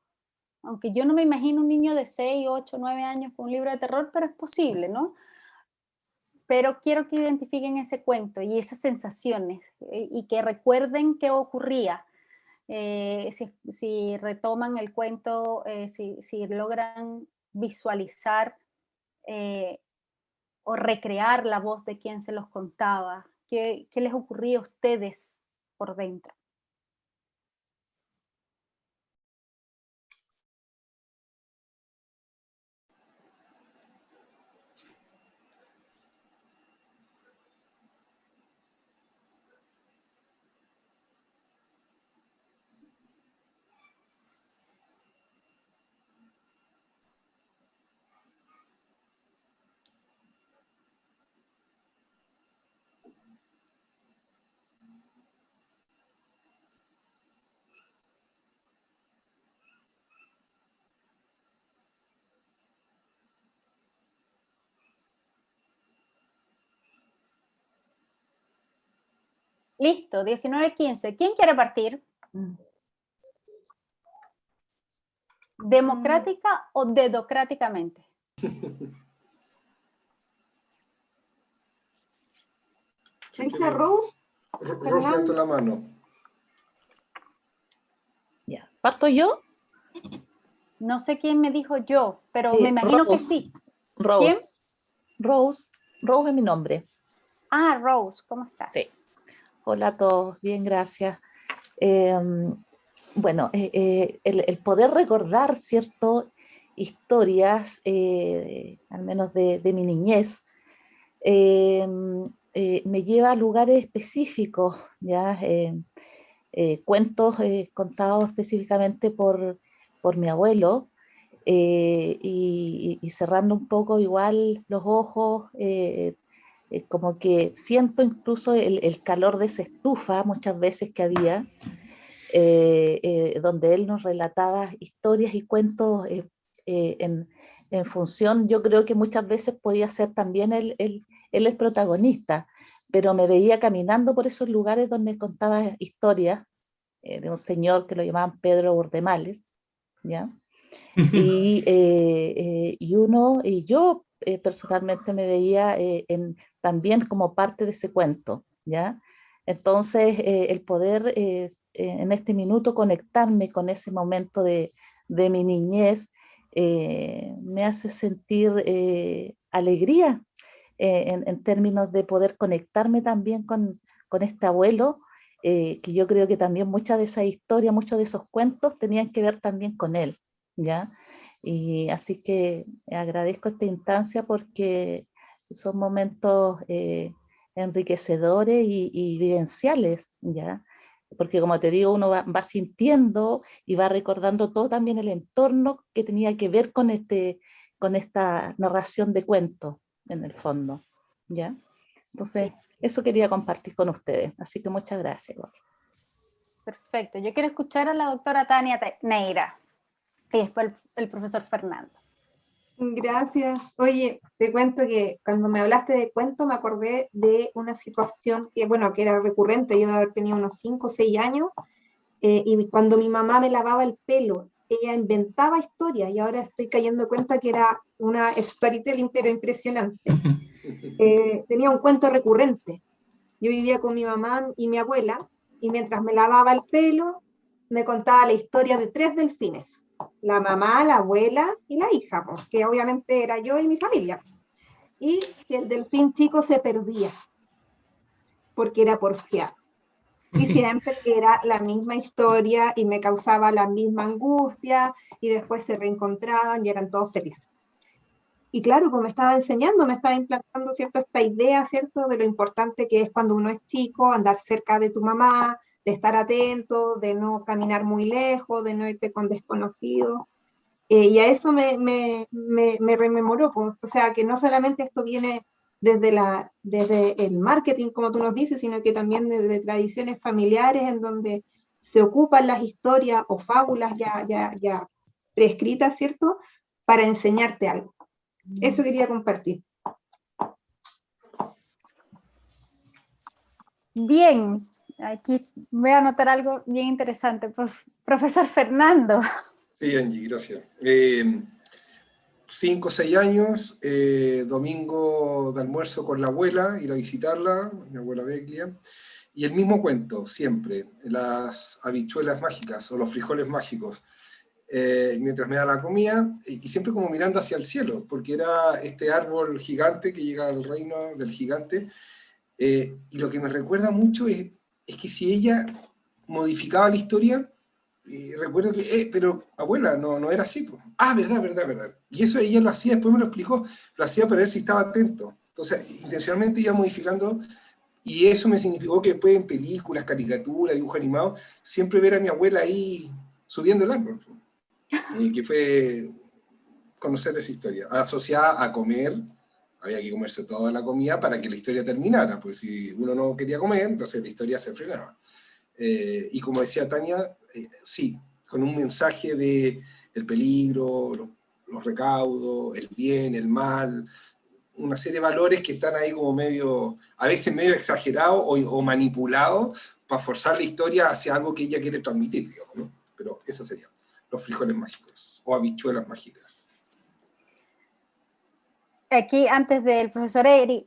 Aunque yo no me imagino un niño de 6, 8, 9 años con un libro de terror, pero es posible, ¿no? Pero quiero que identifiquen ese cuento y esas sensaciones y que recuerden qué ocurría. Si retoman el cuento, si logran visualizar o recrear la voz de quien se los contaba, qué les ocurría a ustedes por dentro. Listo, 19:15. ¿Quién quiere partir? ¿Democrática o dedocráticamente? Ahí está Rose. Rose levantó la mano. Ya, ¿parto yo? No sé quién me dijo yo, pero Sí, me imagino Rose. que sí. Rose. ¿Quién? Rose es mi nombre. Ah, Rose, ¿cómo estás? Sí. Hola a todos, bien, gracias. Bueno, el poder recordar ciertas historias, al menos de mi niñez, me lleva a lugares específicos, ¿ya? Cuentos contados específicamente por mi abuelo, y cerrando un poco igual los ojos, como que siento incluso el calor de esa estufa muchas veces que había, donde él nos relataba historias y cuentos en función, yo creo que muchas veces podía ser también él el protagonista, pero me veía caminando por esos lugares donde contaba historias de un señor que lo llamaban Pedro Urdemales, ¿ya? Y yo personalmente me veía también como parte de ese cuento, ¿ya? Entonces, el poder en este minuto conectarme con ese momento de mi niñez me hace sentir alegría en términos de poder conectarme también con este abuelo, que yo creo que también muchas de esas historias, muchos de esos cuentos tenían que ver también con él, ¿ya? Y así que agradezco esta instancia porque son momentos enriquecedores y vivenciales, ¿ya? Porque como te digo, uno va sintiendo y va recordando todo también el entorno que tenía que ver con esta narración de cuentos, en el fondo, ¿ya? Entonces, eso quería compartir con ustedes, así que muchas gracias. Perfecto, yo quiero escuchar a la doctora Tania Neira y después el profesor Fernando. Gracias. Oye, te cuento que cuando me hablaste de cuento me acordé de una situación que, bueno, que era recurrente. Yo de haber tenido unos 5 o 6 años, y cuando mi mamá me lavaba el pelo, ella inventaba historias, y ahora estoy cayendo en cuenta que era una storytelling pero impresionante. Tenía un cuento recurrente. Yo vivía con mi mamá y mi abuela, y mientras me lavaba el pelo, me contaba la historia de 3 delfines. La mamá, la abuela y la hija, pues, que obviamente era yo y mi familia. Y que el delfín chico se perdía, porque era porfiado. Y siempre era la misma historia y me causaba la misma angustia, y después se reencontraban y eran todos felices. Y claro, pues me estaba enseñando, me estaba implantando, ¿cierto?, esta idea, ¿cierto?, de lo importante que es cuando uno es chico, andar cerca de tu mamá, de estar atento, de no caminar muy lejos, de no irte con desconocidos. Y a eso me rememoró, pues, o sea, que no solamente esto viene desde el marketing, como tú nos dices, sino que también desde tradiciones familiares en donde se ocupan las historias o fábulas ya prescritas, ¿cierto?, para enseñarte algo. Eso quería compartir. Bien, aquí voy a anotar algo bien interesante. Profesor Fernando. Sí, Angie, gracias. 5 o 6 años, domingo de almuerzo con la abuela, ir a visitarla, mi abuela Beglia, y el mismo cuento, siempre, las habichuelas mágicas o los frijoles mágicos, mientras me da la comida, y siempre como mirando hacia el cielo, porque era este árbol gigante que llega al reino del gigante, y lo que me recuerda mucho es que si ella modificaba la historia, recuerdo que, pero abuela, no era así, pues. Ah, verdad. Y eso ella lo hacía, después me lo explicó, lo hacía para ver si estaba atento. Entonces, intencionalmente iba modificando, y eso me significó que después en películas, caricaturas, dibujos animados, siempre ver a mi abuela ahí subiendo el árbol. Que fue conocer esa historia, asociada a comer. Había que comerse toda la comida para que la historia terminara, porque si uno no quería comer, entonces la historia se frenaba. Y como decía Tania, sí, con un mensaje de el peligro, los recaudos, el bien, el mal, una serie de valores que están ahí como medio, a veces medio exagerados o manipulados para forzar la historia hacia algo que ella quiere transmitir, digamos, ¿no? Pero eso sería los frijoles mágicos o habichuelas mágicas. Aquí, antes del profesor Eric,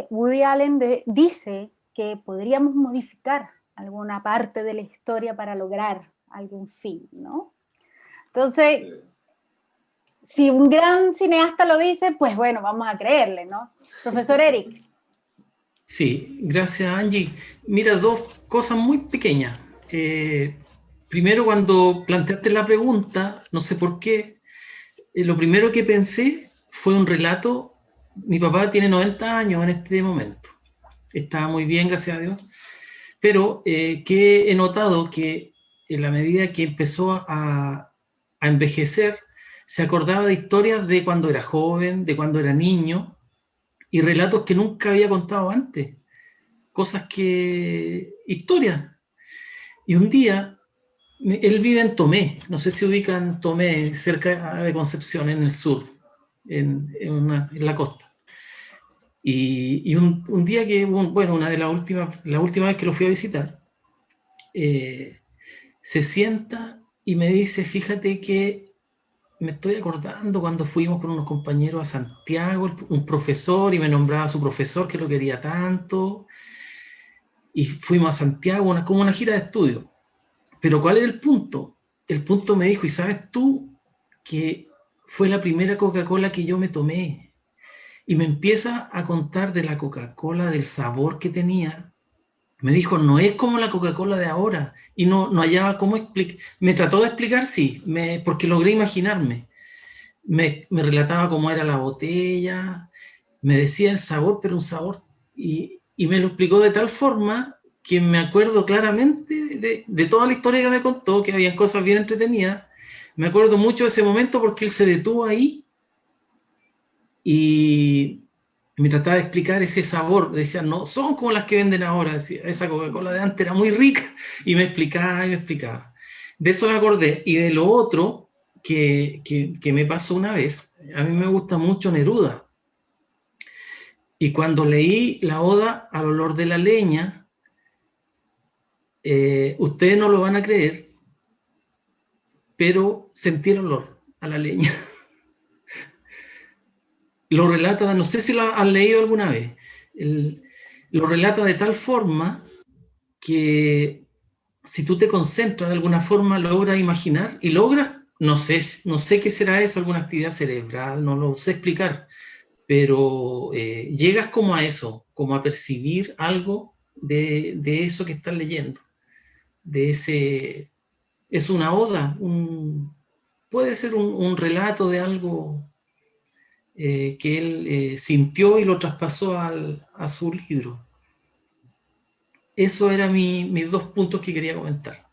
Woody Allen dice que podríamos modificar alguna parte de la historia para lograr algún fin, ¿no? Entonces, si un gran cineasta lo dice, pues bueno, vamos a creerle, ¿no? Profesor Eric. Sí, gracias Angie. Mira, 2 cosas muy pequeñas. Primero, cuando planteaste la pregunta, no sé por qué, lo primero que pensé fue un relato. Mi papá tiene 90 años en este momento. Está muy bien, gracias a Dios. Pero que he notado que en la medida que empezó a envejecer, se acordaba de historias de cuando era joven, de cuando era niño, y relatos que nunca había contado antes. Historias. Y un día Él vive en Tomé, no sé si ubican Tomé, cerca de Concepción, en el sur, en la costa. Y un día que, bueno, la última vez que lo fui a visitar, se sienta y me dice, fíjate que me estoy acordando cuando fuimos con unos compañeros a Santiago, un profesor, y me nombraba a su profesor que lo quería tanto, y fuimos a Santiago, como una gira de estudio. Pero ¿cuál era el punto? El punto me dijo, ¿y sabes tú que fue la primera Coca-Cola que yo me tomé? Y me empieza a contar de la Coca-Cola, del sabor que tenía. Me dijo, no es como la Coca-Cola de ahora. Y no hallaba cómo explicar. Me trató de explicar, sí, porque logré imaginarme. Me relataba cómo era la botella, me decía el sabor, pero un sabor, y me lo explicó de tal forma que me acuerdo claramente de toda la historia que me contó, que había cosas bien entretenidas. Me acuerdo mucho de ese momento porque él se detuvo ahí y me trataba de explicar ese sabor. Decía, no son como las que venden ahora. Decía, esa Coca-Cola de antes era muy rica, y me explicaba y me explicaba. De eso me acordé. Y de lo otro que me pasó una vez, a mí me gusta mucho Neruda. Y cuando leí la Oda al olor de la leña, ustedes no lo van a creer, pero sentí el olor a la leña. Lo relata, no sé si lo han leído alguna vez, lo relata de tal forma que si tú te concentras de alguna forma, logras imaginar y logras, no sé qué será eso, alguna actividad cerebral, no lo sé explicar, pero llegas como a eso, como a percibir algo de eso que estás leyendo, de ese, es una oda, puede ser un relato de algo que él sintió y lo traspasó a su libro. Eso eran mis dos puntos que quería comentar.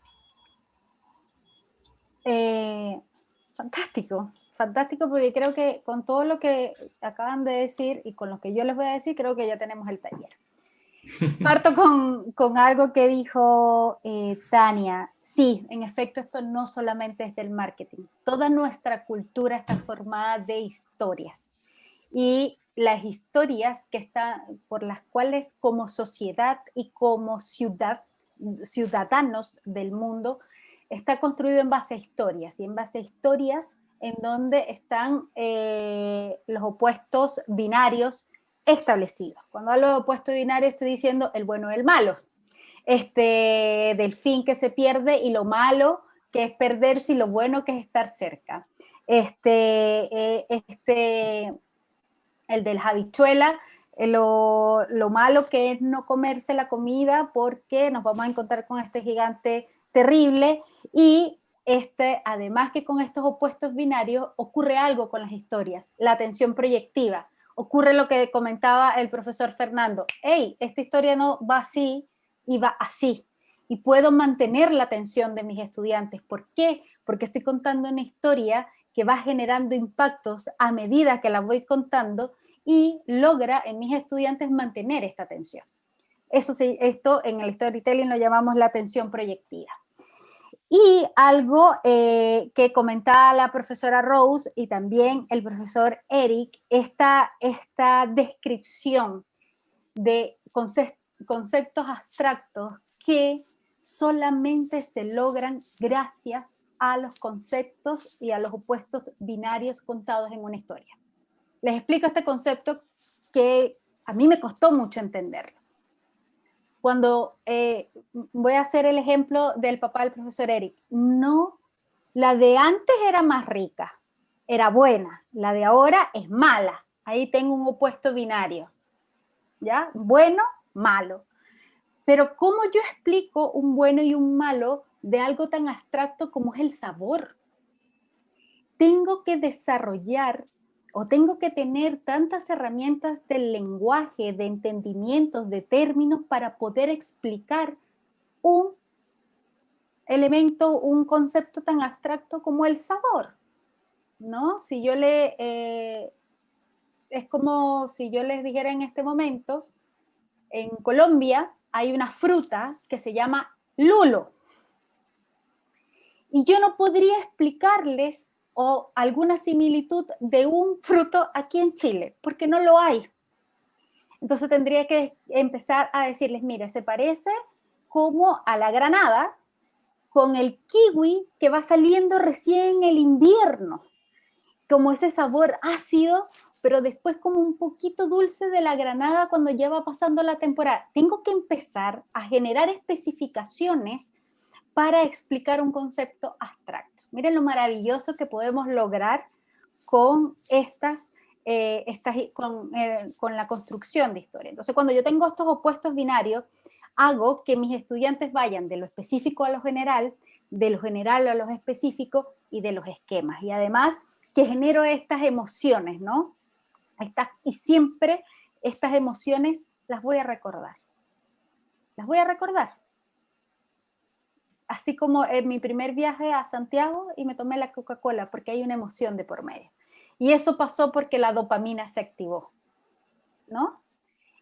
Fantástico, fantástico, porque creo que con todo lo que acaban de decir y con lo que yo les voy a decir, creo que ya tenemos el taller. Parto con algo que dijo Tania. Sí, en efecto, esto no solamente es del marketing. Toda nuestra cultura está formada de historias. Y las historias que están, por las cuales como sociedad y como ciudadanos del mundo, está construido en base a historias, y en base a historias en donde están los opuestos binarios establecidos. Cuando hablo de opuesto binario estoy diciendo el bueno y el malo, del fin que se pierde y lo malo que es perderse y lo bueno que es estar cerca. El de las habichuelas, lo malo que es no comerse la comida porque nos vamos a encontrar con este gigante terrible, y además que con estos opuestos binarios ocurre algo con las historias, la atención proyectiva. Ocurre lo que comentaba el profesor Fernando, hey, esta historia no va así y va así, y puedo mantener la atención de mis estudiantes. ¿Por qué? Porque estoy contando una historia que va generando impactos a medida que la voy contando y logra en mis estudiantes mantener esta atención. Esto en el storytelling lo llamamos la atención proyectiva. Y algo que comentaba la profesora Rose y también el profesor Eric, esta descripción de conceptos abstractos que solamente se logran gracias a los conceptos y a los opuestos binarios contados en una historia. Les explico este concepto que a mí me costó mucho entenderlo. Cuando voy a hacer el ejemplo del papá del profesor Eric, no, la de antes era más rica, era buena, la de ahora es mala. Ahí tengo un opuesto binario, ¿ya? Bueno, malo. Pero ¿cómo yo explico un bueno y un malo de algo tan abstracto como es el sabor? Tengo que desarrollar o tengo que tener tantas herramientas del lenguaje, de entendimientos, de términos para poder explicar un elemento, un concepto tan abstracto como el sabor, ¿no? Si yo es como si yo les dijera en este momento, en Colombia hay una fruta que se llama lulo. y yo no podría explicarles o alguna similitud de un fruto aquí en Chile, porque no lo hay. Entonces tendría que empezar a decirles, mire, se parece como a la granada con el kiwi que va saliendo recién en el invierno, como ese sabor ácido, pero después como un poquito dulce de la granada cuando ya va pasando la temporada. Tengo que empezar a generar especificaciones para explicar un concepto abstracto. Miren lo maravilloso que podemos lograr con con la construcción de historia. Entonces, cuando yo tengo estos opuestos binarios, hago que mis estudiantes vayan de lo específico a lo general, de lo general a lo específico y de los esquemas. Y además que genero estas emociones, ¿no? Y siempre estas emociones las voy a recordar. Las voy a recordar. Así como en mi primer viaje a Santiago y me tomé la Coca-Cola porque hay una emoción de por medio. Y eso pasó porque la dopamina se activó, ¿no?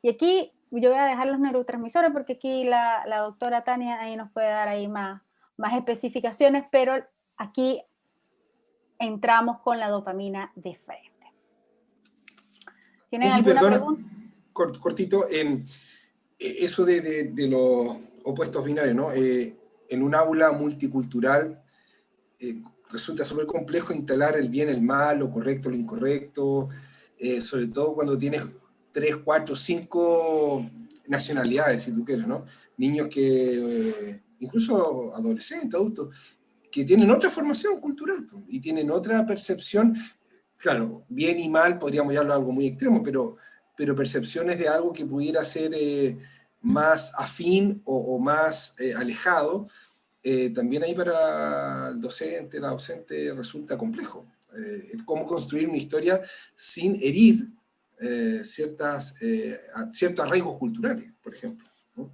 Y aquí yo voy a dejar los neurotransmisores porque aquí la doctora Tania ahí nos puede dar ahí más especificaciones, pero aquí entramos con la dopamina de frente. ¿Tienen alguna pregunta? Cortito, eso de los opuestos binarios, ¿no? En un aula multicultural resulta súper complejo instalar el bien, el mal, lo correcto, lo incorrecto, sobre todo cuando tienes 3, 4, 5 nacionalidades, si tú quieres, ¿no? Niños que, incluso adolescentes, adultos, que tienen otra formación cultural y tienen otra percepción. Claro, bien y mal podríamos llamarlo algo muy extremo, pero percepciones de algo que pudiera ser más afín o más alejado, también ahí para el docente, la docente resulta complejo. Cómo construir una historia sin herir ciertos arraigos culturales, por ejemplo, ¿no?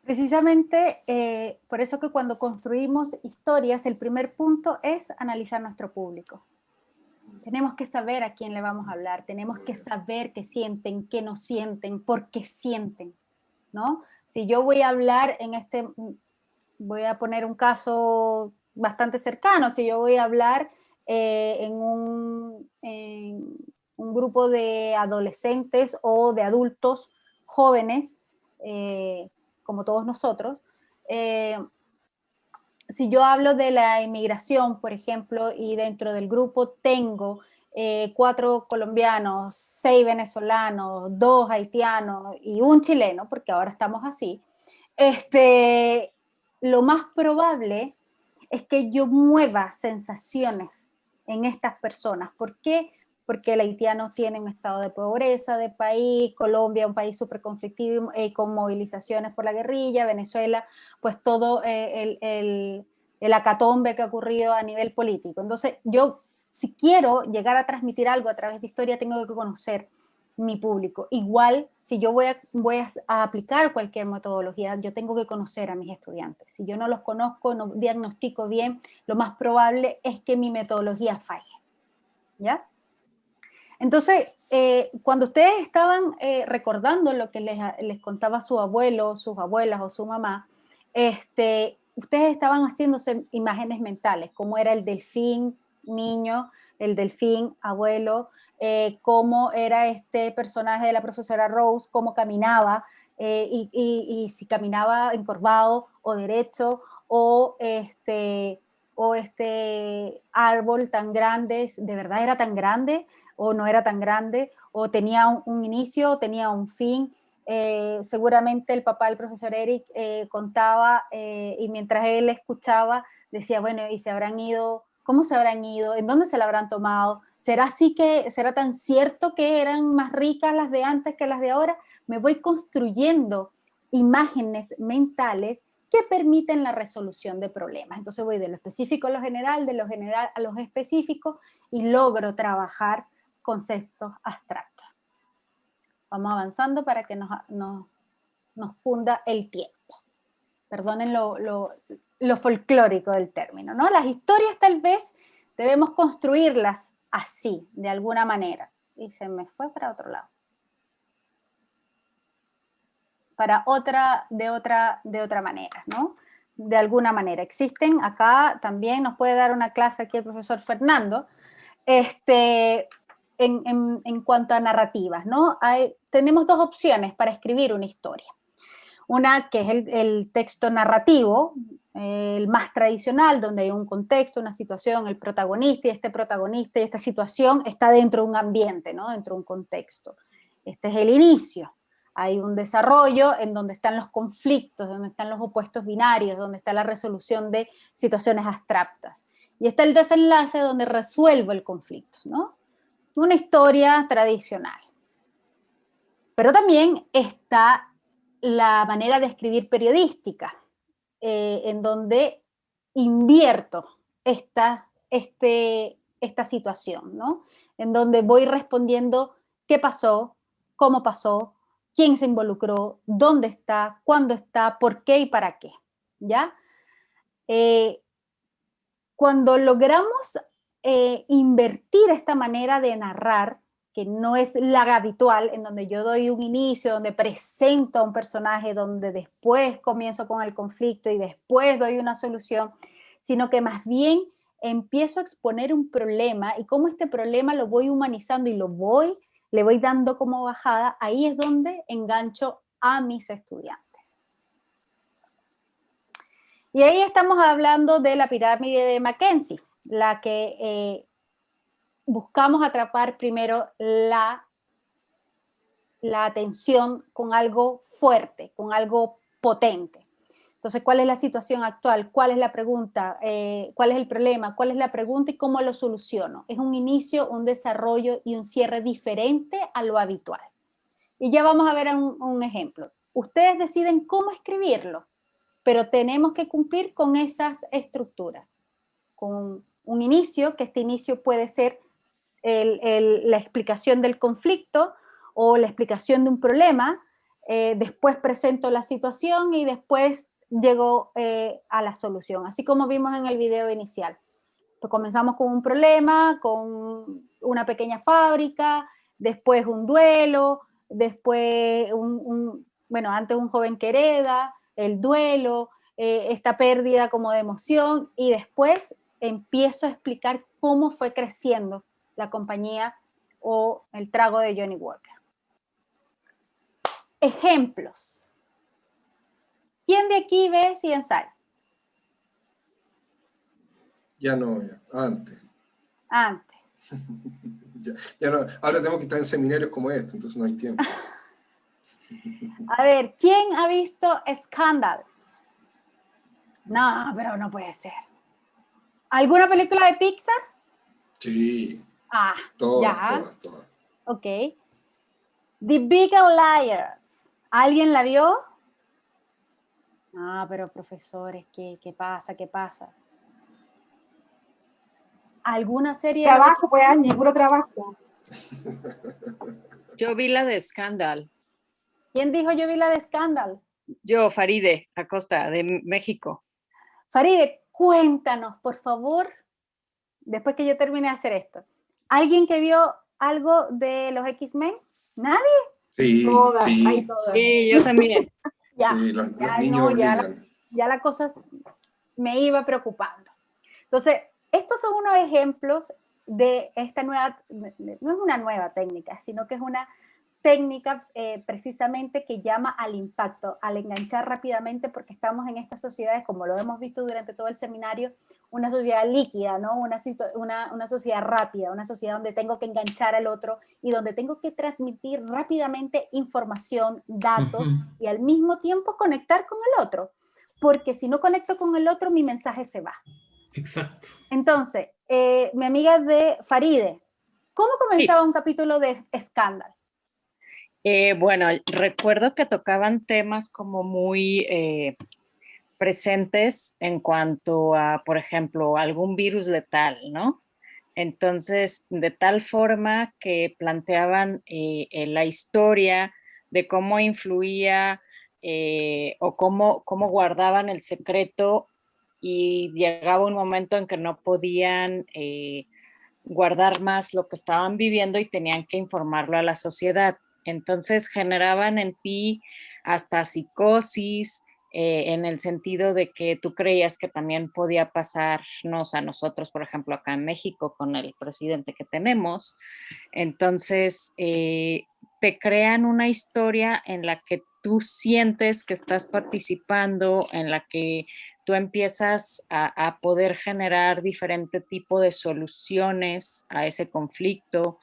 Precisamente por eso que cuando construimos historias, el primer punto es analizar nuestro público. Tenemos que saber a quién le vamos a hablar, tenemos que saber qué sienten, qué no sienten, por qué sienten, ¿no? Si yo voy a hablar voy a poner un caso bastante cercano, si yo voy a hablar en un grupo de adolescentes o de adultos jóvenes, como todos nosotros, si yo hablo de la inmigración, por ejemplo, y dentro del grupo tengo 4 colombianos, 6 venezolanos, 2 haitianos y un chileno, porque ahora estamos así, lo más probable es que yo mueva sensaciones en estas personas. ¿Por qué? Porque el haitiano tiene un estado de pobreza de país, Colombia un país súper conflictivo con movilizaciones por la guerrilla, Venezuela, pues todo el acatombe que ha ocurrido a nivel político. Entonces, yo, si quiero llegar a transmitir algo a través de historia, tengo que conocer mi público. Igual, si yo voy a aplicar cualquier metodología, yo tengo que conocer a mis estudiantes. Si yo no los conozco, no diagnostico bien, lo más probable es que mi metodología falle, ¿ya? Entonces, cuando ustedes estaban recordando lo que les contaba su abuelo, sus abuelas o su mamá, ustedes estaban haciéndose imágenes mentales, cómo era el delfín niño, el delfín abuelo, cómo era este personaje de la profesora Rose, cómo caminaba, y si caminaba encorvado o derecho, o este árbol tan grande, ¿de verdad era tan grande o no era tan grande? O tenía un inicio, o tenía un fin. Seguramente el papá del profesor Eric contaba y mientras él escuchaba decía, bueno, ¿y se habrán ido? ¿Cómo se habrán ido? ¿En dónde se la habrán tomado? ¿Será tan cierto que eran más ricas las de antes que las de ahora? Me voy construyendo imágenes mentales que permiten la resolución de problemas. Entonces voy de lo específico a lo general, de lo general a lo específico y logro trabajar conceptos abstractos. Vamos avanzando para que nos funda el tiempo. Perdonen lo folclórico del término, ¿no? Las historias tal vez debemos construirlas así, de alguna manera. Y se me fue para otro lado. De otra manera, ¿no? de alguna manera. Existen acá, también nos puede dar una clase aquí el profesor Fernando, en cuanto a narrativas, ¿no? Tenemos dos opciones para escribir una historia. Una que es el texto narrativo, el más tradicional, donde hay un contexto, una situación, el protagonista y esta situación está dentro de un ambiente, ¿no? Dentro de un contexto. Este es el inicio. Hay un desarrollo en donde están los conflictos, donde están los opuestos binarios, donde está la resolución de situaciones abstractas. Y está el desenlace donde resuelvo el conflicto, ¿no? Una historia tradicional. Pero también está la manera de escribir periodística, en donde invierto esta situación, ¿no? En donde voy respondiendo qué pasó, cómo pasó, quién se involucró, dónde está, cuándo está, por qué y para qué, ¿ya? Cuando logramos invertir esta manera de narrar, que no es la habitual, en donde yo doy un inicio, donde presento a un personaje, donde después comienzo con el conflicto y después doy una solución, sino que más bien empiezo a exponer un problema y cómo este problema lo voy humanizando y le voy dando como bajada, ahí es donde engancho a mis estudiantes. Y ahí estamos hablando de la pirámide de Mackenzie, la que buscamos atrapar primero la atención con algo fuerte, con algo potente. Entonces, ¿cuál es la situación actual? ¿Cuál es la pregunta? ¿Cuál es el problema? ¿Cuál es la pregunta y cómo lo soluciono? Es un inicio, un desarrollo y un cierre diferente a lo habitual. Y ya vamos a ver un ejemplo. Ustedes deciden cómo escribirlo, pero tenemos que cumplir con esas estructuras. Con un inicio, que este inicio puede ser la explicación del conflicto o la explicación de un problema, después presento la situación y después llego a la solución, así como vimos en el video inicial. Pues comenzamos con un problema, con una pequeña fábrica, después un duelo, después antes un joven que hereda, el duelo, esta pérdida como de emoción, y después empiezo a explicar cómo fue creciendo la compañía o el trago de Johnny Walker. Ejemplos. ¿Quién de aquí ve CSI? Ya no, ya. Antes. Antes. Ya no. Ahora tenemos que estar en seminarios como este, entonces no hay tiempo. A ver, ¿quién ha visto Scandal? No, pero no puede ser. ¿Alguna película de Pixar? Sí. Ah, todas. Ok. The Big Liars. ¿Alguien la vio? Ah, pero profesores, ¿qué pasa? ¿Qué pasa? ¿Alguna serie? Trabajo, pues, Angie, puro trabajo. Yo vi la de Scandal. ¿Quién dijo yo vi la de Scandal? Yo, Faride Acosta, de México. Faride, cuéntanos, por favor, después que yo termine de hacer esto. ¿Alguien que vio algo de los X-Men? ¿Nadie? Sí, Todas, sí. hay todas. Sí, yo también. Ya, Sí, los ya, niños no, brillan. ya la cosa me iba preocupando. Entonces, estos son unos ejemplos de esta nueva, no es una nueva técnica, sino que es una técnica precisamente que llama al impacto, al enganchar rápidamente, porque estamos en estas sociedades, como lo hemos visto durante todo el seminario, una sociedad líquida, ¿no? Una sociedad rápida, una sociedad donde tengo que enganchar al otro y donde tengo que transmitir rápidamente información, datos y al mismo tiempo conectar con el otro, porque si no conecto con el otro, mi mensaje se va. Exacto. Entonces, mi amiga de Faride, ¿cómo comenzaba un capítulo de Scandal? Bueno, recuerdo que tocaban temas como muy presentes en cuanto a, por ejemplo, algún virus letal, ¿no? Entonces, de tal forma que planteaban la historia de cómo influía o cómo guardaban el secreto, y llegaba un momento en que no podían guardar más lo que estaban viviendo y tenían que informarlo a la sociedad. Entonces generaban en ti hasta psicosis, en el sentido de que tú creías que también podía pasarnos a nosotros, por ejemplo, acá en México con el presidente que tenemos. Entonces, te crean una historia en la que tú sientes que estás participando, en la que tú empiezas a poder generar diferente tipo de soluciones a ese conflicto.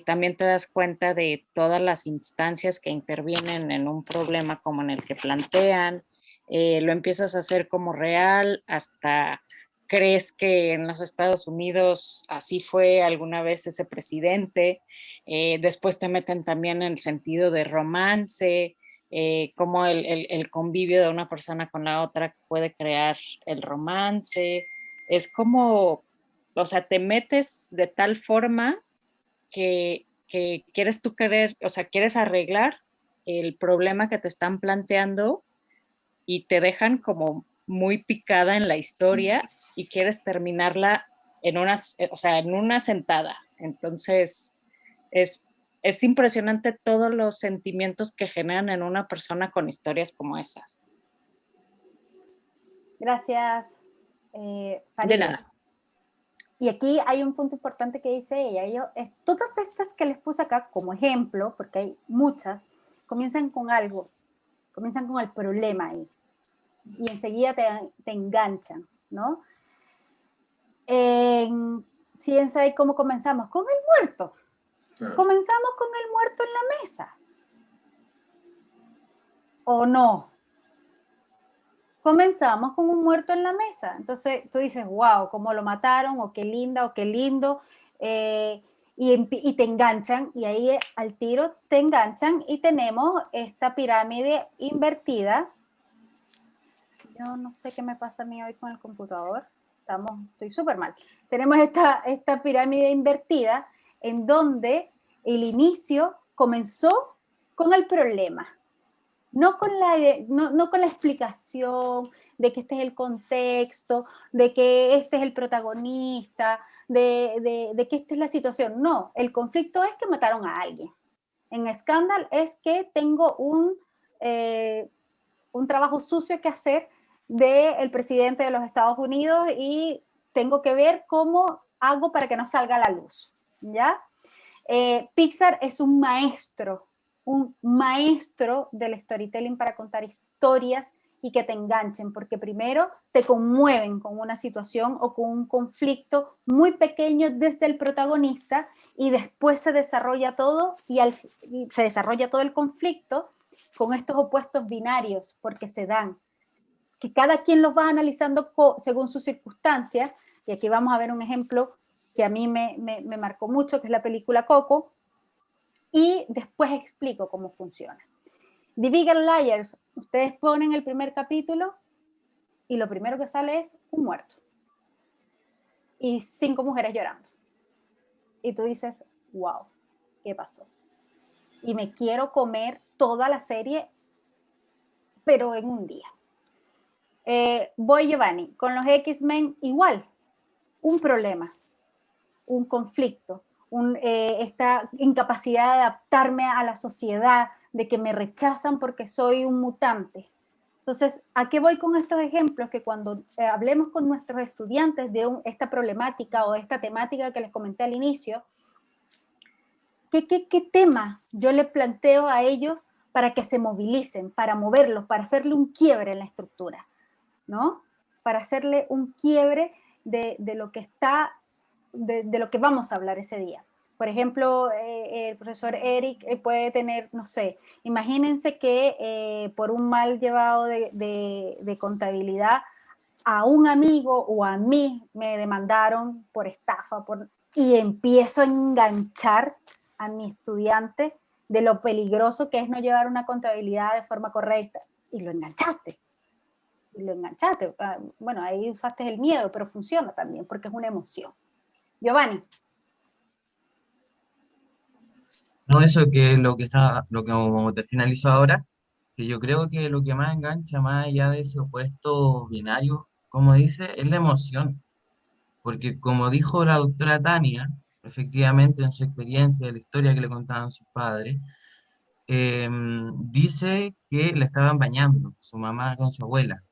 También te das cuenta de todas las instancias que intervienen en un problema como en el que plantean. Lo empiezas a hacer como real, hasta crees que en los Estados Unidos así fue alguna vez ese presidente. Después te meten también en el sentido de romance, cómo el convivio de una persona con la otra puede crear el romance. Es como, o sea, te metes de tal forma que quieres tú querer, o sea, quieres arreglar el problema que te están planteando y te dejan como muy picada en la historia y quieres terminarla en una sentada. Entonces, es impresionante todos los sentimientos que generan en una persona con historias como esas. Gracias, De Faride. nada. Y aquí hay un punto importante que dice ella. Todas estas que les puse acá como ejemplo, porque hay muchas, comienzan con algo, comienzan con el problema ahí. Y enseguida te enganchan, ¿no? Fíjense ahí cómo comenzamos, con el muerto. Claro. Comenzamos con el muerto en la mesa. ¿O no? Comenzamos con un muerto en la mesa. Entonces tú dices, wow, cómo lo mataron, o qué linda, o qué lindo. Y te enganchan, y ahí al tiro te enganchan, y tenemos esta pirámide invertida. Yo no sé qué me pasa a mí hoy con el computador. Estoy súper mal. Tenemos esta pirámide invertida en donde el inicio comenzó con el problema. No con la explicación de que este es el contexto, de que este es el protagonista, de que esta es la situación. No, el conflicto es que mataron a alguien. En Scandal es que tengo un trabajo sucio que hacer del presidente de los Estados Unidos y tengo que ver cómo hago para que no salga a la luz, ¿ya? Pixar es un maestro del storytelling para contar historias y que te enganchen, porque primero te conmueven con una situación o con un conflicto muy pequeño desde el protagonista, y después se desarrolla todo y se desarrolla todo el conflicto con estos opuestos binarios, porque se dan, que cada quien los va analizando según sus circunstancias. Y aquí vamos a ver un ejemplo que a mí me marcó mucho, que es la película Coco, y después explico cómo funciona. The Bigger Liars, ustedes ponen el primer capítulo y lo primero que sale es un muerto y 5 mujeres llorando. Y tú dices, wow, ¿qué pasó? Y me quiero comer toda la serie, pero en un día. Boy Giovanni, con los X-Men igual, un problema, un conflicto, esta incapacidad de adaptarme a la sociedad, de que me rechazan porque soy un mutante. Entonces, ¿a qué voy con estos ejemplos? Que cuando hablemos con nuestros estudiantes de esta problemática o de esta temática que les comenté al inicio, ¿qué tema yo les planteo a ellos para que se movilicen, para moverlos, para hacerle un quiebre en la estructura, ¿no? Para hacerle un quiebre de lo que está, de lo que vamos a hablar ese día. Por ejemplo, el profesor Eric puede tener, no sé, imagínense que por un mal llevado de contabilidad a un amigo o a mí me demandaron por estafa, y empiezo a enganchar a mi estudiante de lo peligroso que es no llevar una contabilidad de forma correcta. Y lo enganchaste. Bueno, ahí usaste el miedo, pero funciona también porque es una emoción. Giovanni. No, eso que lo que como te finalizó ahora, que yo creo que lo que más engancha, más allá de ese opuesto binario, como dice, es la emoción. Porque como dijo la doctora Tania, efectivamente en su experiencia, de la historia que le contaban sus padres, dice que la estaban bañando, su mamá con su abuela.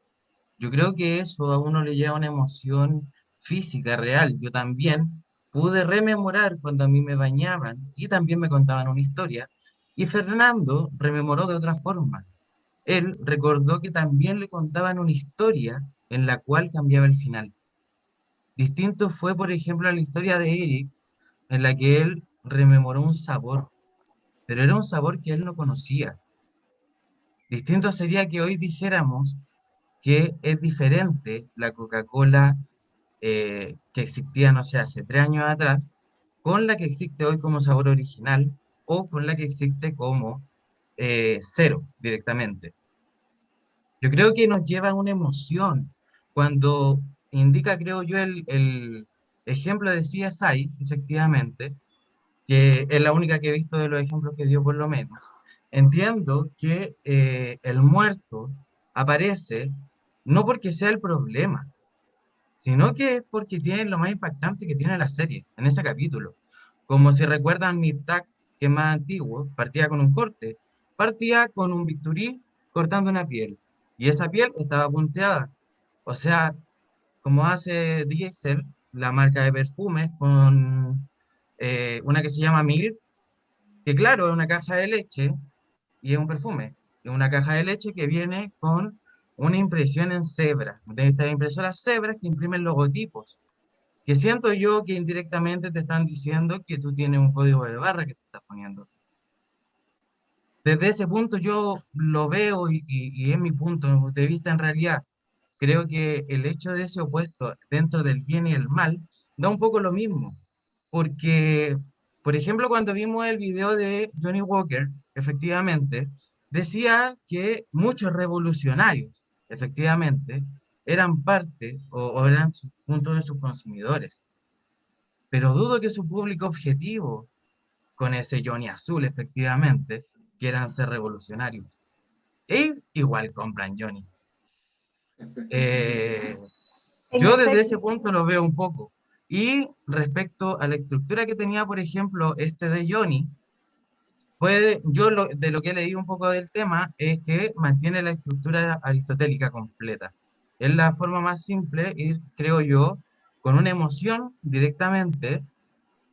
Yo creo que eso a uno le lleva una emoción física real. Yo también pude rememorar cuando a mí me bañaban y también me contaban una historia. Y Fernando rememoró de otra forma. Él recordó que también le contaban una historia en la cual cambiaba el final. Distinto fue, por ejemplo, la historia de Eric, en la que él rememoró un sabor, pero era un sabor que él no conocía. Distinto sería que hoy dijéramos que es diferente la Coca-Cola que existía, no sé, hace 3 años atrás, con la que existe hoy como sabor original o con la que existe como cero directamente. Yo creo que nos lleva a una emoción cuando indica, creo yo, el ejemplo de CSI, efectivamente, que es la única que he visto de los ejemplos que dio por lo menos. Entiendo que el muerto aparece no porque sea el problema, sino que es porque tiene lo más impactante que tiene la serie, en ese capítulo. Como si recuerdan Mirtak, que es más antiguo, partía con un corte, partía con un bisturí cortando una piel, y esa piel estaba punteada. O sea, como hace DXL, la marca de perfumes, con una que se llama Milk, que claro, es una caja de leche y es un perfume. Es una caja de leche que viene con una impresión en cebra, de estas impresoras cebras que imprimen logotipos, que siento yo que indirectamente te están diciendo que tú tienes un código de barra que te estás poniendo. Desde ese punto yo lo veo y es mi punto de vista en realidad. Creo que el hecho de ese opuesto dentro del bien y el mal da un poco lo mismo. Porque, por ejemplo, cuando vimos el video de Johnny Walker, efectivamente, decía que muchos revolucionarios, efectivamente, eran parte o eran puntos de sus consumidores. Pero dudo que su público objetivo con ese Johnny azul, efectivamente, quieran ser revolucionarios. E igual compran Johnny. En Yo desde ese efecto, punto lo veo un poco. Y respecto a la estructura que tenía, por ejemplo, este de Johnny, de lo que he leído un poco del tema es que mantiene la estructura aristotélica completa. Es la forma más simple y creo yo, con una emoción directamente,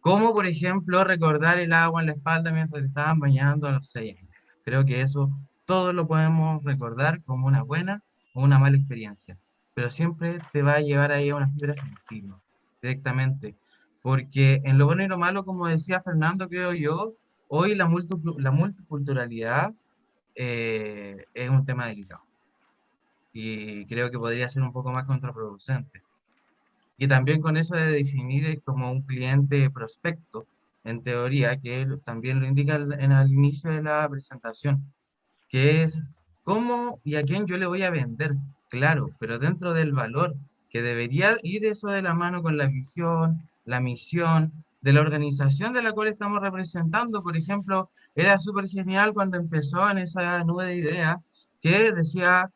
como por ejemplo recordar el agua en la espalda mientras te estaban bañando a los 6 años. Creo que eso todo lo podemos recordar como una buena o una mala experiencia, pero siempre te va a llevar ahí a una fibra sensible, directamente. Porque en lo bueno y lo malo, como decía Fernando, creo yo, hoy la multiculturalidad es un tema delicado y creo que podría ser un poco más contraproducente. Y también con eso de definir como un cliente prospecto, en teoría, que él también lo indica en el inicio de la presentación, que es cómo y a quién yo le voy a vender, claro, pero dentro del valor, que debería ir eso de la mano con la visión, la misión de la organización de la cual estamos representando. Por ejemplo, era súper genial cuando empezó en esa nube de ideas que decía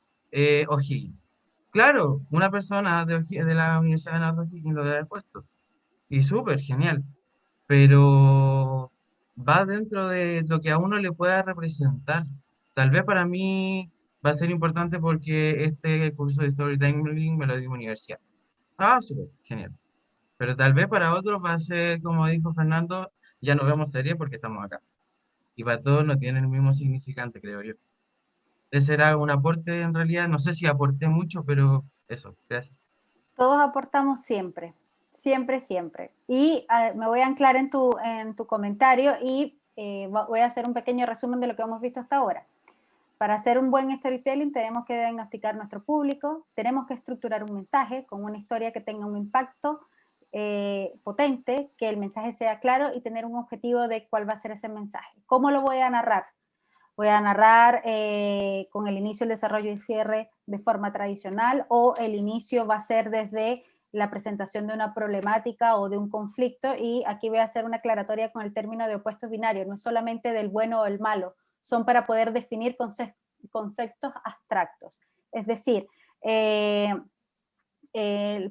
O'Higgins. Claro, una persona de la Universidad de Bernardo O'Higgins lo debe haber puesto, y súper genial, pero va dentro de lo que a uno le pueda representar. Tal vez para mí va a ser importante porque este curso de storytelling me lo dio universidad. Ah, súper, genial. Pero tal vez para otros va a ser, como dijo Fernando, ya no vemos serie porque estamos acá. Y para todos no tiene el mismo significante, creo yo. Ese era un aporte en realidad, no sé si aporté mucho, pero eso, gracias. todos aportamos siempre, siempre, siempre. Y me voy a anclar en tu comentario y voy a hacer un pequeño resumen de lo que hemos visto hasta ahora. Para hacer un buen storytelling tenemos que diagnosticar nuestro público, tenemos que estructurar un mensaje con una historia que tenga un impacto potente, que el mensaje sea claro y tener un objetivo de cuál va a ser ese mensaje. ¿Cómo lo voy a narrar? Voy a narrar con el inicio, el desarrollo y cierre de forma tradicional, o el inicio va a ser desde la presentación de una problemática o de un conflicto, y aquí voy a hacer una aclaratoria con el término de opuestos binarios, no es solamente del bueno o el malo, son para poder definir conceptos abstractos. Es decir,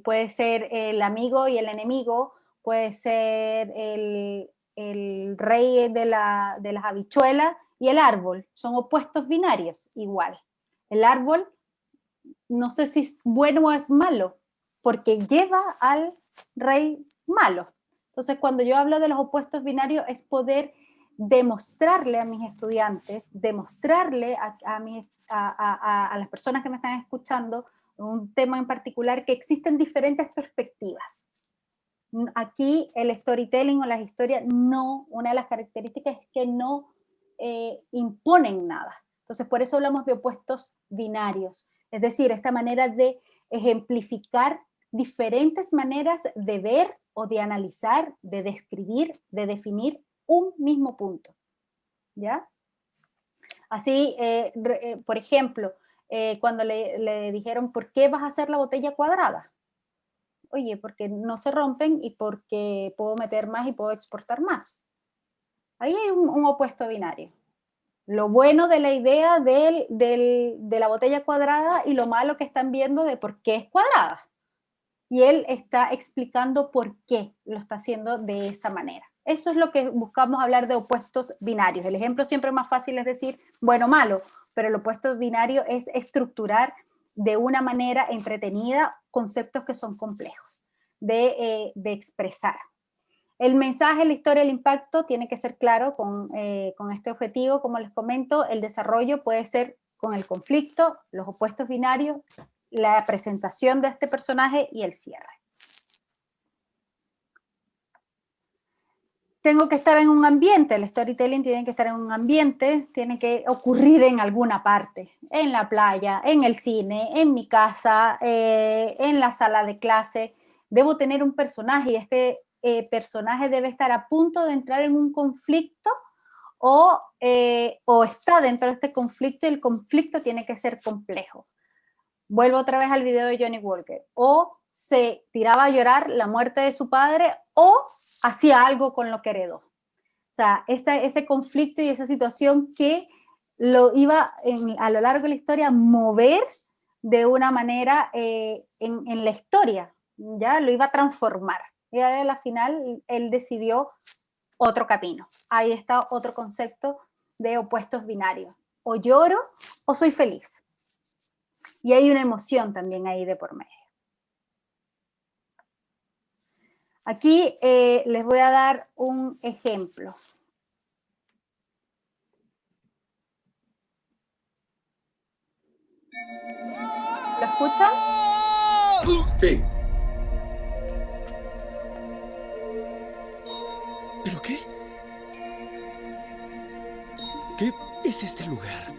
puede ser el amigo y el enemigo, puede ser el rey de las habichuelas Y el árbol son opuestos binarios, igual. El árbol, no sé si es bueno o es malo, porque lleva al rey malo. Entonces, cuando yo hablo de los opuestos binarios, es poder demostrarle a mis estudiantes, demostrarle a las personas que me están escuchando un tema en particular, que existen diferentes perspectivas. Aquí el storytelling o las historias una de las características es que no imponen nada. Entonces, por eso hablamos de opuestos binarios. Es decir, esta manera de ejemplificar diferentes maneras de ver o de analizar, de describir, de definir un mismo punto. ¿Ya? Así, por ejemplo, cuando le dijeron, ¿por qué vas a hacer la botella cuadrada? Oye, porque no se rompen y porque puedo meter más y puedo exportar más. Ahí hay un opuesto binario. Lo bueno de la idea de la botella cuadrada y lo malo que están viendo de por qué es cuadrada. Y él está explicando por qué lo está haciendo de esa manera. Eso es lo que buscamos hablar de opuestos binarios. El ejemplo siempre más fácil es decir bueno o malo, pero el opuesto binario es estructurar de una manera entretenida conceptos que son complejos de expresar. El mensaje, la historia, el impacto tiene que ser claro con este objetivo. Como les comento, el desarrollo puede ser con el conflicto, los opuestos binarios, la presentación de este personaje y el cierre. Tengo que estar en un ambiente, el storytelling tiene que estar en un ambiente, tiene que ocurrir en alguna parte, en la playa, en el cine, en mi casa, en la sala de clase. Debo tener un personaje y este personaje debe estar a punto de entrar en un conflicto o está dentro de este conflicto y el conflicto tiene que ser complejo. Vuelvo otra vez al video de Johnny Walker. O se tiraba a llorar la muerte de su padre o hacía algo con lo que heredó. O sea, ese conflicto y esa situación que lo iba a lo largo de la historia mover de una manera en la historia, ya lo iba a transformar. Y a la final él decidió otro camino. Ahí está otro concepto de opuestos binarios. O lloro o soy feliz. Y hay una emoción también ahí de por medio. Aquí les voy a dar un ejemplo. ¿Lo escuchan? Sí. ¿Pero qué? ¿Qué es este lugar?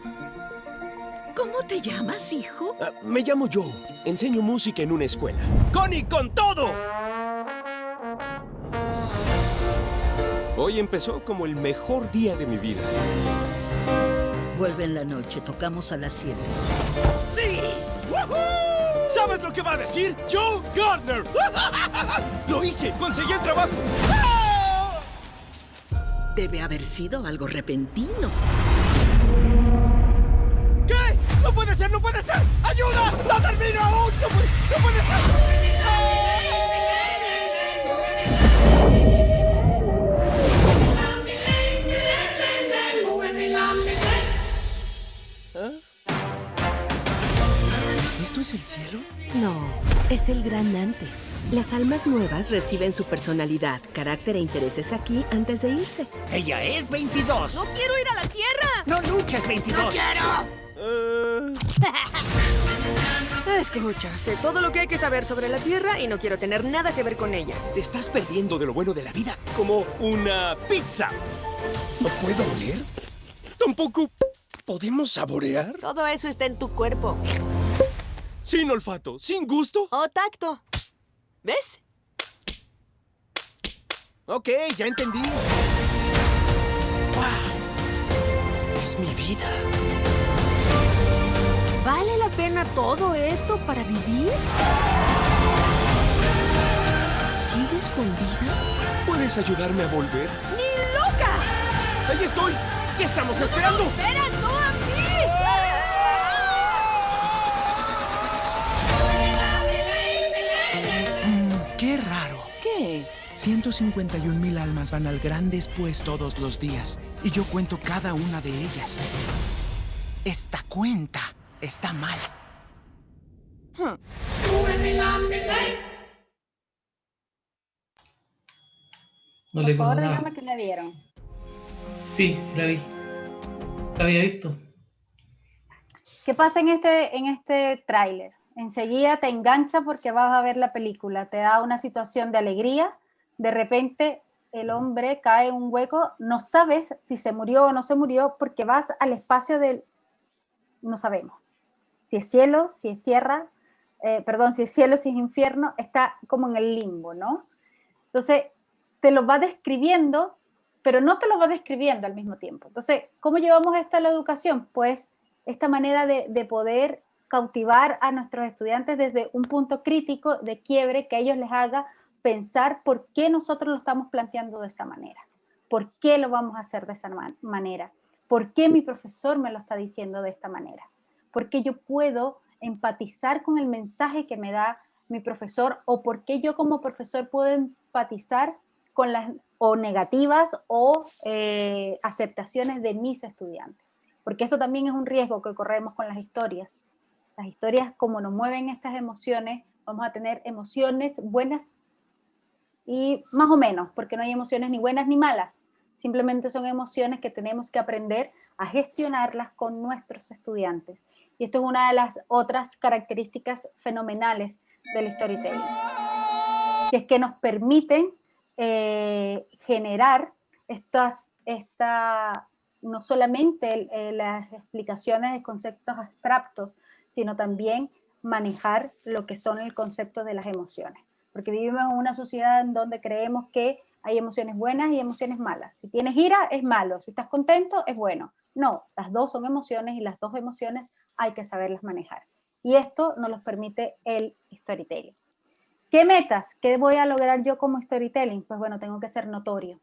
¿Cómo te llamas, hijo? Me llamo Joe. Enseño música en una escuela. ¡Connie, con todo! Hoy empezó como el mejor día de mi vida. Vuelve en la noche, tocamos a las 7. ¡Sí! ¡Woohoo! ¿Sabes lo que va a decir? ¡Joe Gardner! ¡Lo hice! ¡Conseguí el trabajo! Debe haber sido algo repentino. ¿Qué? ¡No puede ser! ¡No puede ser! ¡Ayuda! ¡No termino aún! ¡No puede ser! ¿Esto es el cielo? No, es el gran antes. Las almas nuevas reciben su personalidad, carácter e intereses aquí antes de irse. ¡Ella es 22! ¡No quiero ir a la Tierra! ¡No luches, 22! ¡No quiero! Escucha, sé todo lo que hay que saber sobre la Tierra y no quiero tener nada que ver con ella. Te estás perdiendo de lo bueno de la vida, como una pizza. ¿No puedo oler? ¿Tampoco podemos saborear? Todo eso está en tu cuerpo. Sin olfato, sin gusto. O tacto. ¿Ves? Ok, ya entendí. ¡Wow! Es mi vida. ¿Vale la pena todo esto para vivir? ¿Sigues con vida? ¿Puedes ayudarme a volver? ¡Ni loca! ¡Ahí estoy! ¿Qué estamos esperando? ¡Espera, no a mí! ¡Qué raro! ¿Qué es? 151,000 almas van al gran después todos los días, y yo cuento cada una de ellas. Esta cuenta está mal. No Por le favor, acordaba. dígame que le dieron. Sí, la vi. La había visto. ¿Qué pasa en este tráiler? Enseguida te engancha porque vas a ver la película, te da una situación de alegría, de repente el hombre cae en un hueco, no sabes si se murió o no se murió porque vas al espacio del... no sabemos. Si es cielo, si es tierra, perdón, si es cielo, si es infierno, está como en el limbo, ¿no? Entonces, te lo va describiendo, pero no te lo va describiendo al mismo tiempo. Entonces, ¿cómo llevamos esto a la educación? Pues esta manera de poder cautivar a nuestros estudiantes desde un punto crítico de quiebre que a ellos les haga pensar por qué nosotros lo estamos planteando de esa manera, por qué lo vamos a hacer de esa manera, por qué mi profesor me lo está diciendo de esta manera, por qué yo puedo empatizar con el mensaje que me da mi profesor o por qué yo como profesor puedo empatizar con las o negativas o aceptaciones de mis estudiantes. Porque eso también es un riesgo que corremos con las historias. Las historias, como nos mueven estas emociones, vamos a tener emociones buenas y más o menos, porque no hay emociones ni buenas ni malas. Simplemente son emociones que tenemos que aprender a gestionarlas con nuestros estudiantes. Y esto es una de las otras características fenomenales del storytelling, que es que nos permiten generar no solamente las explicaciones de conceptos abstractos, sino también manejar lo que son el concepto de las emociones. Porque vivimos en una sociedad en donde creemos que hay emociones buenas y emociones malas. Si tienes ira, es malo. Si estás contento, es bueno. No, las dos son emociones y las dos emociones hay que saberlas manejar. Y esto nos lo permite el storytelling. ¿Qué metas? ¿Qué voy a lograr yo como storytelling? Pues bueno, tengo que ser notorio.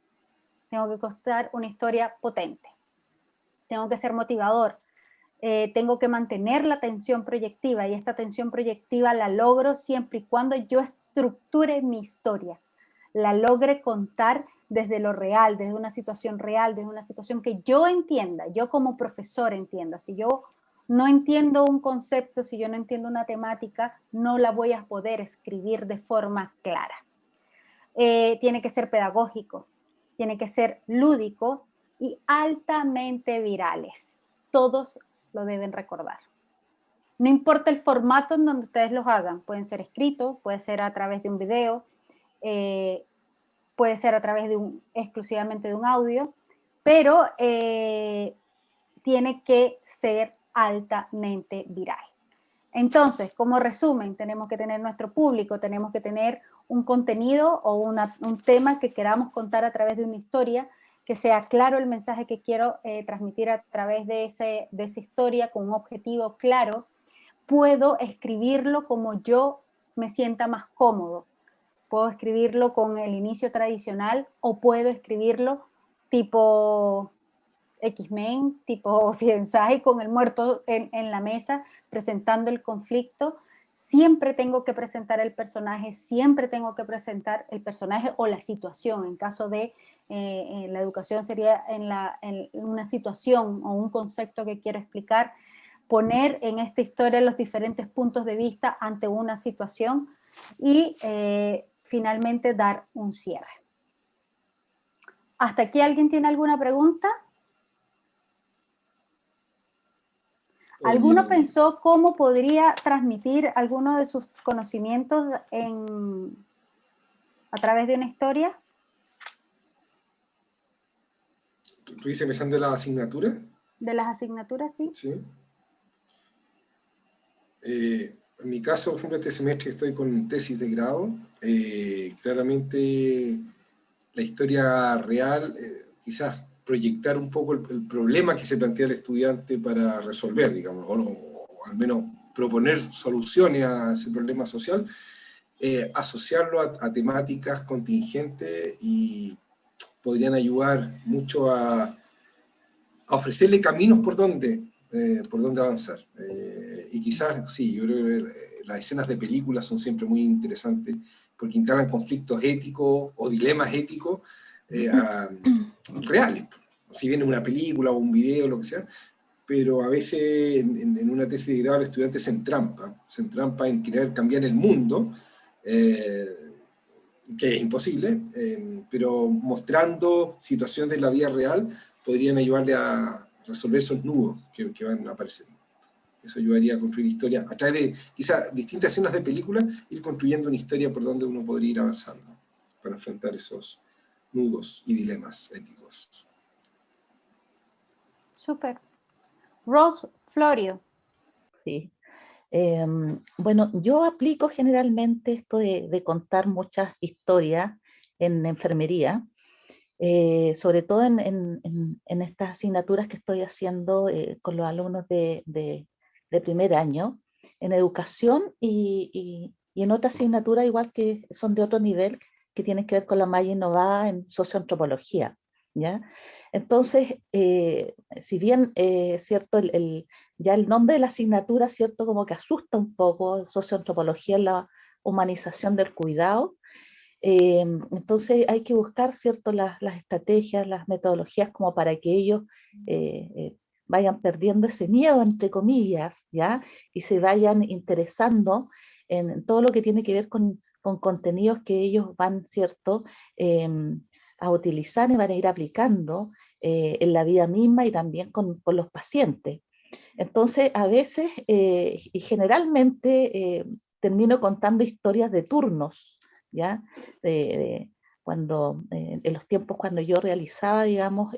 Tengo que contar una historia potente. Tengo que ser motivador. Tengo que mantener la tensión proyectiva y esta tensión proyectiva la logro siempre y cuando yo estructure mi historia, la logre contar desde lo real, desde una situación real, desde una situación que yo entienda, yo como profesor entienda. Si yo no entiendo un concepto, si yo no entiendo una temática, no la voy a poder escribir de forma clara. Tiene que ser pedagógico, tiene que ser lúdico y altamente virales. Todos lo deben recordar. No importa el formato en donde ustedes los hagan, pueden ser escritos, puede ser a través de un video, puede ser a través de exclusivamente de un audio, pero tiene que ser altamente viral. Entonces, como resumen, tenemos que tener nuestro público, tenemos que tener un contenido o un tema que queramos contar a través de una historia, que sea claro el mensaje que quiero transmitir a través de esa historia con un objetivo claro. Puedo escribirlo como yo me sienta más cómodo. Puedo escribirlo con el inicio tradicional o puedo escribirlo tipo X-Men, tipo CSI, con el muerto en la mesa, presentando el conflicto. Siempre tengo que presentar el personaje, siempre tengo que presentar el personaje o la situación. En caso de la educación sería en una situación o un concepto que quiero explicar, poner en esta historia los diferentes puntos de vista ante una situación y finalmente dar un cierre. ¿Hasta aquí alguien tiene alguna pregunta? ¿Alguno pensó cómo podría transmitir alguno de sus conocimientos a través de una historia? ¿Tú dices pensando en la asignatura? ¿De las asignaturas, sí? Sí. En mi caso, por ejemplo, este semestre estoy con tesis de grado. Claramente la historia real, quizás proyectar un poco el problema que se plantea el estudiante para resolver, digamos, o al menos proponer soluciones a ese problema social, asociarlo a temáticas contingentes y podrían ayudar mucho a ofrecerle caminos por donde avanzar. Y quizás, sí, yo creo que las escenas de películas son siempre muy interesantes porque instalan conflictos éticos o dilemas éticos reales. Si bien es una película o un video, lo que sea, pero a veces en una tesis de grado el estudiante se entrampa en querer cambiar el mundo, que es imposible, pero mostrando situaciones de la vida real podrían ayudarle a resolver esos nudos que van apareciendo. Eso ayudaría a construir historia, a través de quizás distintas escenas de película, ir construyendo una historia por donde uno podría ir avanzando para enfrentar esos nudos y dilemas éticos. Súper. Rose Florio. Sí. Bueno, yo aplico generalmente esto de contar muchas historias en enfermería, sobre todo en estas asignaturas que estoy haciendo con los alumnos de primer año, en educación y en otra asignatura igual que son de otro nivel, que tienen que ver con la malla innovada en socioantropología, ¿ya? Entonces, si bien, cierto, ya el nombre de la asignatura, cierto, como que asusta un poco, socioantropología es la humanización del cuidado, entonces hay que buscar, cierto, las estrategias, las metodologías como para que ellos vayan perdiendo ese miedo, entre comillas, ¿ya? Y se vayan interesando en todo lo que tiene que ver con contenidos que ellos van, cierto, a utilizar y van a ir aplicando en la vida misma y también con los pacientes. Entonces, a veces y generalmente termino contando historias de turnos, ¿ya? Cuando, en los tiempos cuando yo realizaba, digamos,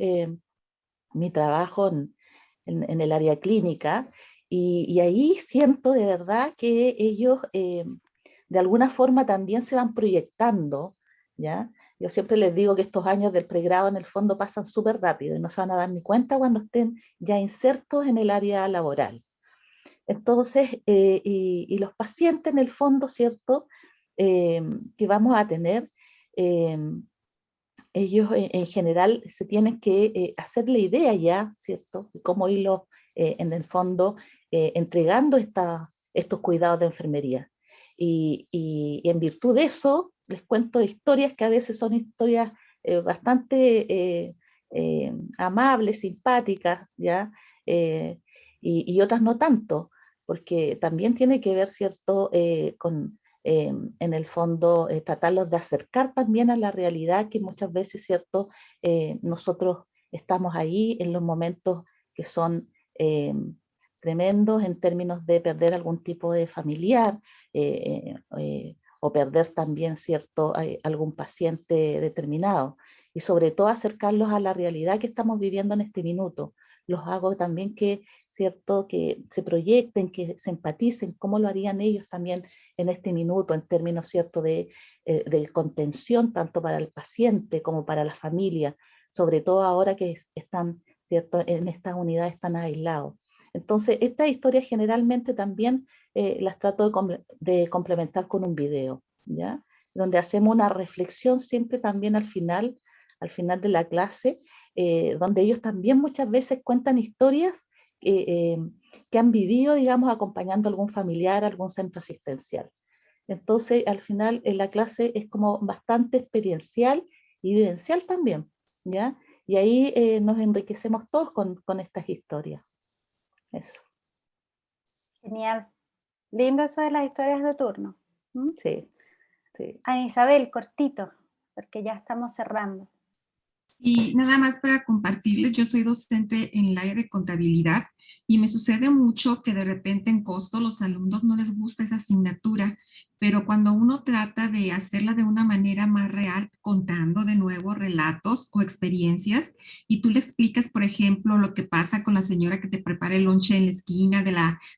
mi trabajo en el área clínica, y ahí siento de verdad que ellos de alguna forma también se van proyectando, ¿ya? Yo siempre les digo que estos años del pregrado en el fondo pasan súper rápido y no se van a dar ni cuenta cuando estén ya insertos en el área laboral. Entonces, y los pacientes en el fondo, ¿cierto?, que vamos a tener, ellos en general se tienen que hacer la idea ya, ¿cierto?, de cómo irlo en el fondo entregando estos cuidados de enfermería. Y en virtud de eso, les cuento historias que a veces son historias bastante amables, simpáticas, ¿ya? Y otras no tanto, porque también tiene que ver, ¿cierto?, con, en el fondo, tratarlos de acercar también a la realidad que muchas veces, ¿cierto?, nosotros estamos ahí en los momentos que son tremendos en términos de perder algún tipo de familiar, o perder también, ¿cierto?, algún paciente determinado. Y sobre todo acercarlos a la realidad que estamos viviendo en este minuto. Los hago también que, ¿cierto?, que se proyecten, que se empaticen, cómo lo harían ellos también en este minuto, en términos, ¿cierto?, de contención, tanto para el paciente como para la familia, sobre todo ahora que están, ¿cierto?, en estas unidades tan aislados. Entonces, estas historias generalmente también las trato de complementar con un video, ¿ya? Donde hacemos una reflexión siempre también al final de la clase, donde ellos también muchas veces cuentan historias que han vivido, digamos, acompañando a algún familiar, a algún centro asistencial. Entonces, al final, la clase es como bastante experiencial y vivencial también, ¿ya? Y ahí nos enriquecemos todos con estas historias. Eso. Genial. Lindo eso de las historias de turno. ¿Mm? Sí, sí. Ana Isabel, cortito, porque ya estamos cerrando. Y nada más para compartirles, yo soy docente en el área de contabilidad y me sucede mucho que de repente en costo los alumnos no les gusta esa asignatura, pero cuando uno trata de hacerla de una manera más real, contando de nuevo relatos o experiencias, y tú le explicas, por ejemplo, lo que pasa con la señora que te prepara el lonche en la esquina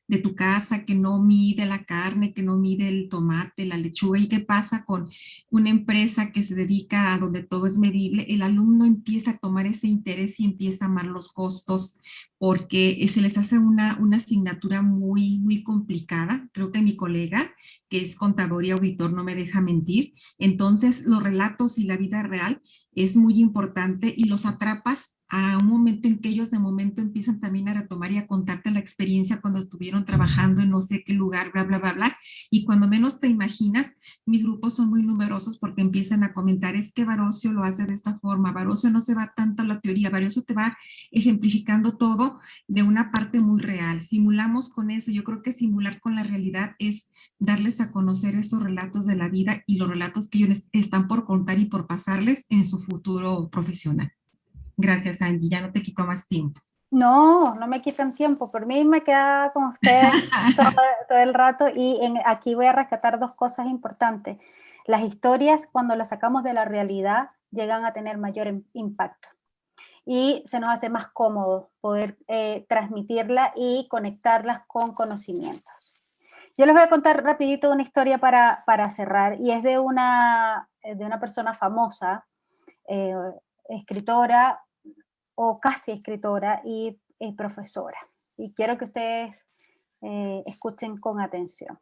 de tu casa, que no mide la carne, que no mide el tomate, la lechuga, y qué pasa con una empresa que se dedica a donde todo es medible, el alumno empieza a tomar ese interés y empieza a amar los costos porque se les hace una asignatura muy, muy complicada. Creo que mi colega, que es contador y auditor, no me deja mentir. Entonces, los relatos y la vida real es muy importante y los atrapas a un momento en que ellos de momento empiezan también a retomar y a contarte la experiencia cuando estuvieron trabajando en no sé qué lugar, bla, bla, bla, bla. Y cuando menos te imaginas, mis grupos son muy numerosos porque empiezan a comentar, es que Barocio lo hace de esta forma, Barocio no se va tanto a la teoría, Barocio te va ejemplificando todo de una parte muy real. Simulamos con eso, yo creo que simular con la realidad es darles a conocer esos relatos de la vida y los relatos que ellos están por contar y por pasarles en su futuro profesional. Gracias, Angie, ya no te quito más tiempo. No, no me quitan tiempo, por mí me queda con usted todo el rato y aquí voy a rescatar dos cosas importantes. Las historias, cuando las sacamos de la realidad, llegan a tener mayor impacto y se nos hace más cómodo poder transmitirla y conectarlas con conocimientos. Yo les voy a contar rapidito una historia para cerrar y es de una persona famosa, escritora, o casi escritora y profesora. Y quiero que ustedes escuchen con atención.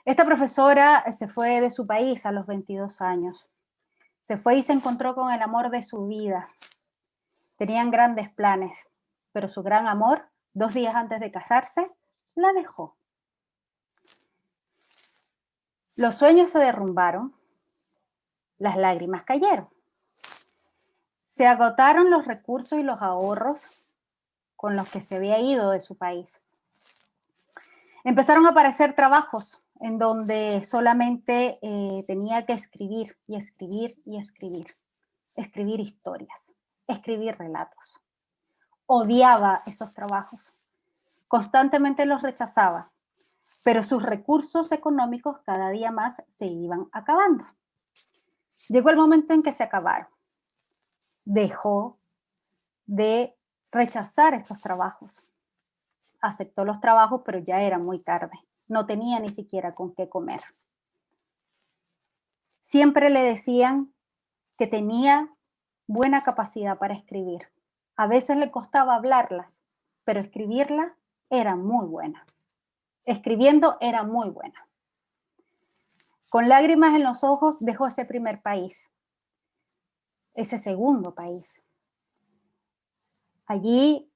Esta profesora se fue de su país a los 22 años. Se fue y se encontró con el amor de su vida. Tenían grandes planes, pero su gran amor, 2 días antes de casarse, la dejó. Los sueños se derrumbaron, las lágrimas cayeron. Se agotaron los recursos y los ahorros con los que se había ido de su país. Empezaron a aparecer trabajos en donde solamente tenía que escribir y escribir y escribir. Escribir historias, escribir relatos. Odiaba esos trabajos. Constantemente los rechazaba, pero sus recursos económicos cada día más se iban acabando. Llegó el momento en que se acabaron. Dejó de rechazar estos trabajos. Aceptó los trabajos, pero ya era muy tarde. No tenía ni siquiera con qué comer. Siempre le decían que tenía buena capacidad para escribir. A veces le costaba hablarlas, pero escribirla era muy buena. Escribiendo era muy buena. Con lágrimas en los ojos dejó ese primer país. Ese segundo país. Allí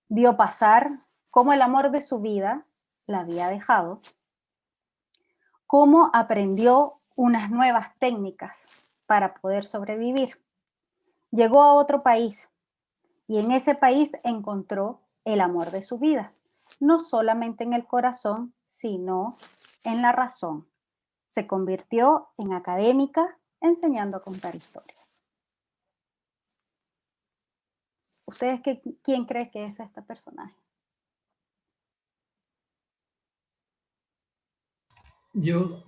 vio pasar cómo el amor de su vida la había dejado, cómo aprendió unas nuevas técnicas para poder sobrevivir. Llegó a otro país y en ese país encontró el amor de su vida, no solamente en el corazón, sino en la razón. Se convirtió en académica enseñando a contar historias. ¿Ustedes quién creen que es este personaje? Yo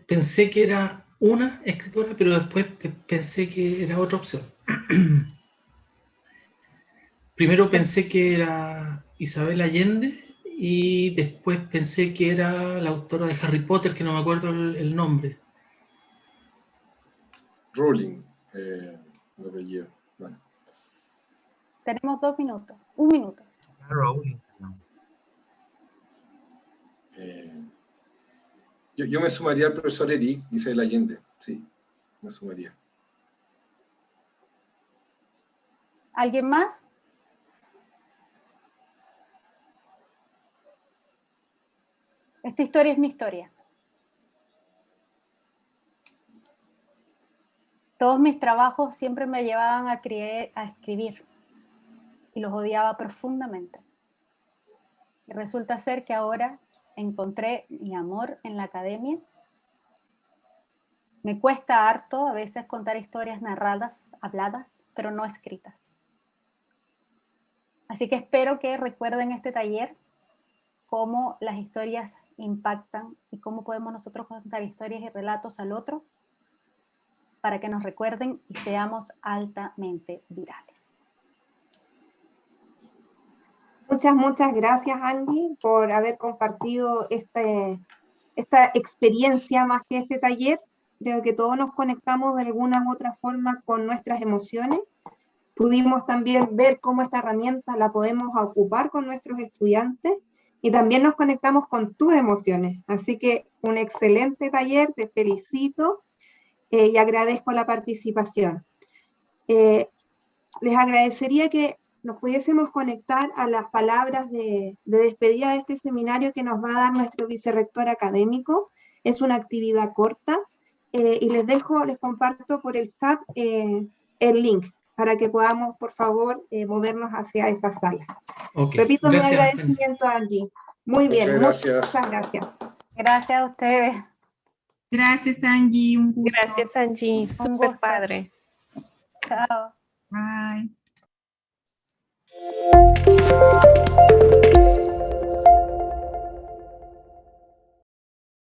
pensé que era una escritora, pero después pensé que era otra opción. Primero pensé que era Isabel Allende y después pensé que era la autora de Harry Potter, que no me acuerdo el nombre. Rowling, lo que llevo. Bueno. Tenemos 2 minutos, 1 minuto. Rowling. Yo me sumaría al profesor Eric, Isabel Allende, sí, me sumaría. ¿Alguien más? Esta historia es mi historia. Todos mis trabajos siempre me llevaban a escribir y los odiaba profundamente. Y resulta ser que ahora encontré mi amor en la academia. Me cuesta harto a veces contar historias narradas, habladas, pero no escritas. Así que espero que recuerden este taller, cómo las historias impactan y cómo podemos nosotros contar historias y relatos al otro para que nos recuerden y seamos altamente virales. Muchas gracias, Angie, por haber compartido esta experiencia más que este taller. Creo que todos nos conectamos de alguna u otra forma con nuestras emociones. Pudimos también ver cómo esta herramienta la podemos ocupar con nuestros estudiantes y también nos conectamos con tus emociones. Así que un excelente taller, te felicito. y agradezco la participación. Les agradecería que nos pudiésemos conectar a las palabras de despedida de este seminario que nos va a dar nuestro vicerrector académico. Es una actividad corta y les comparto por el chat el link para que podamos, por favor, movernos hacia esa sala. Okay. Repito Gracias, mi agradecimiento, Angie. Muy bien, muchas gracias. Gracias a ustedes. Gracias, Angie, un gusto. Gracias, Angie, súper padre. Chao. Bye.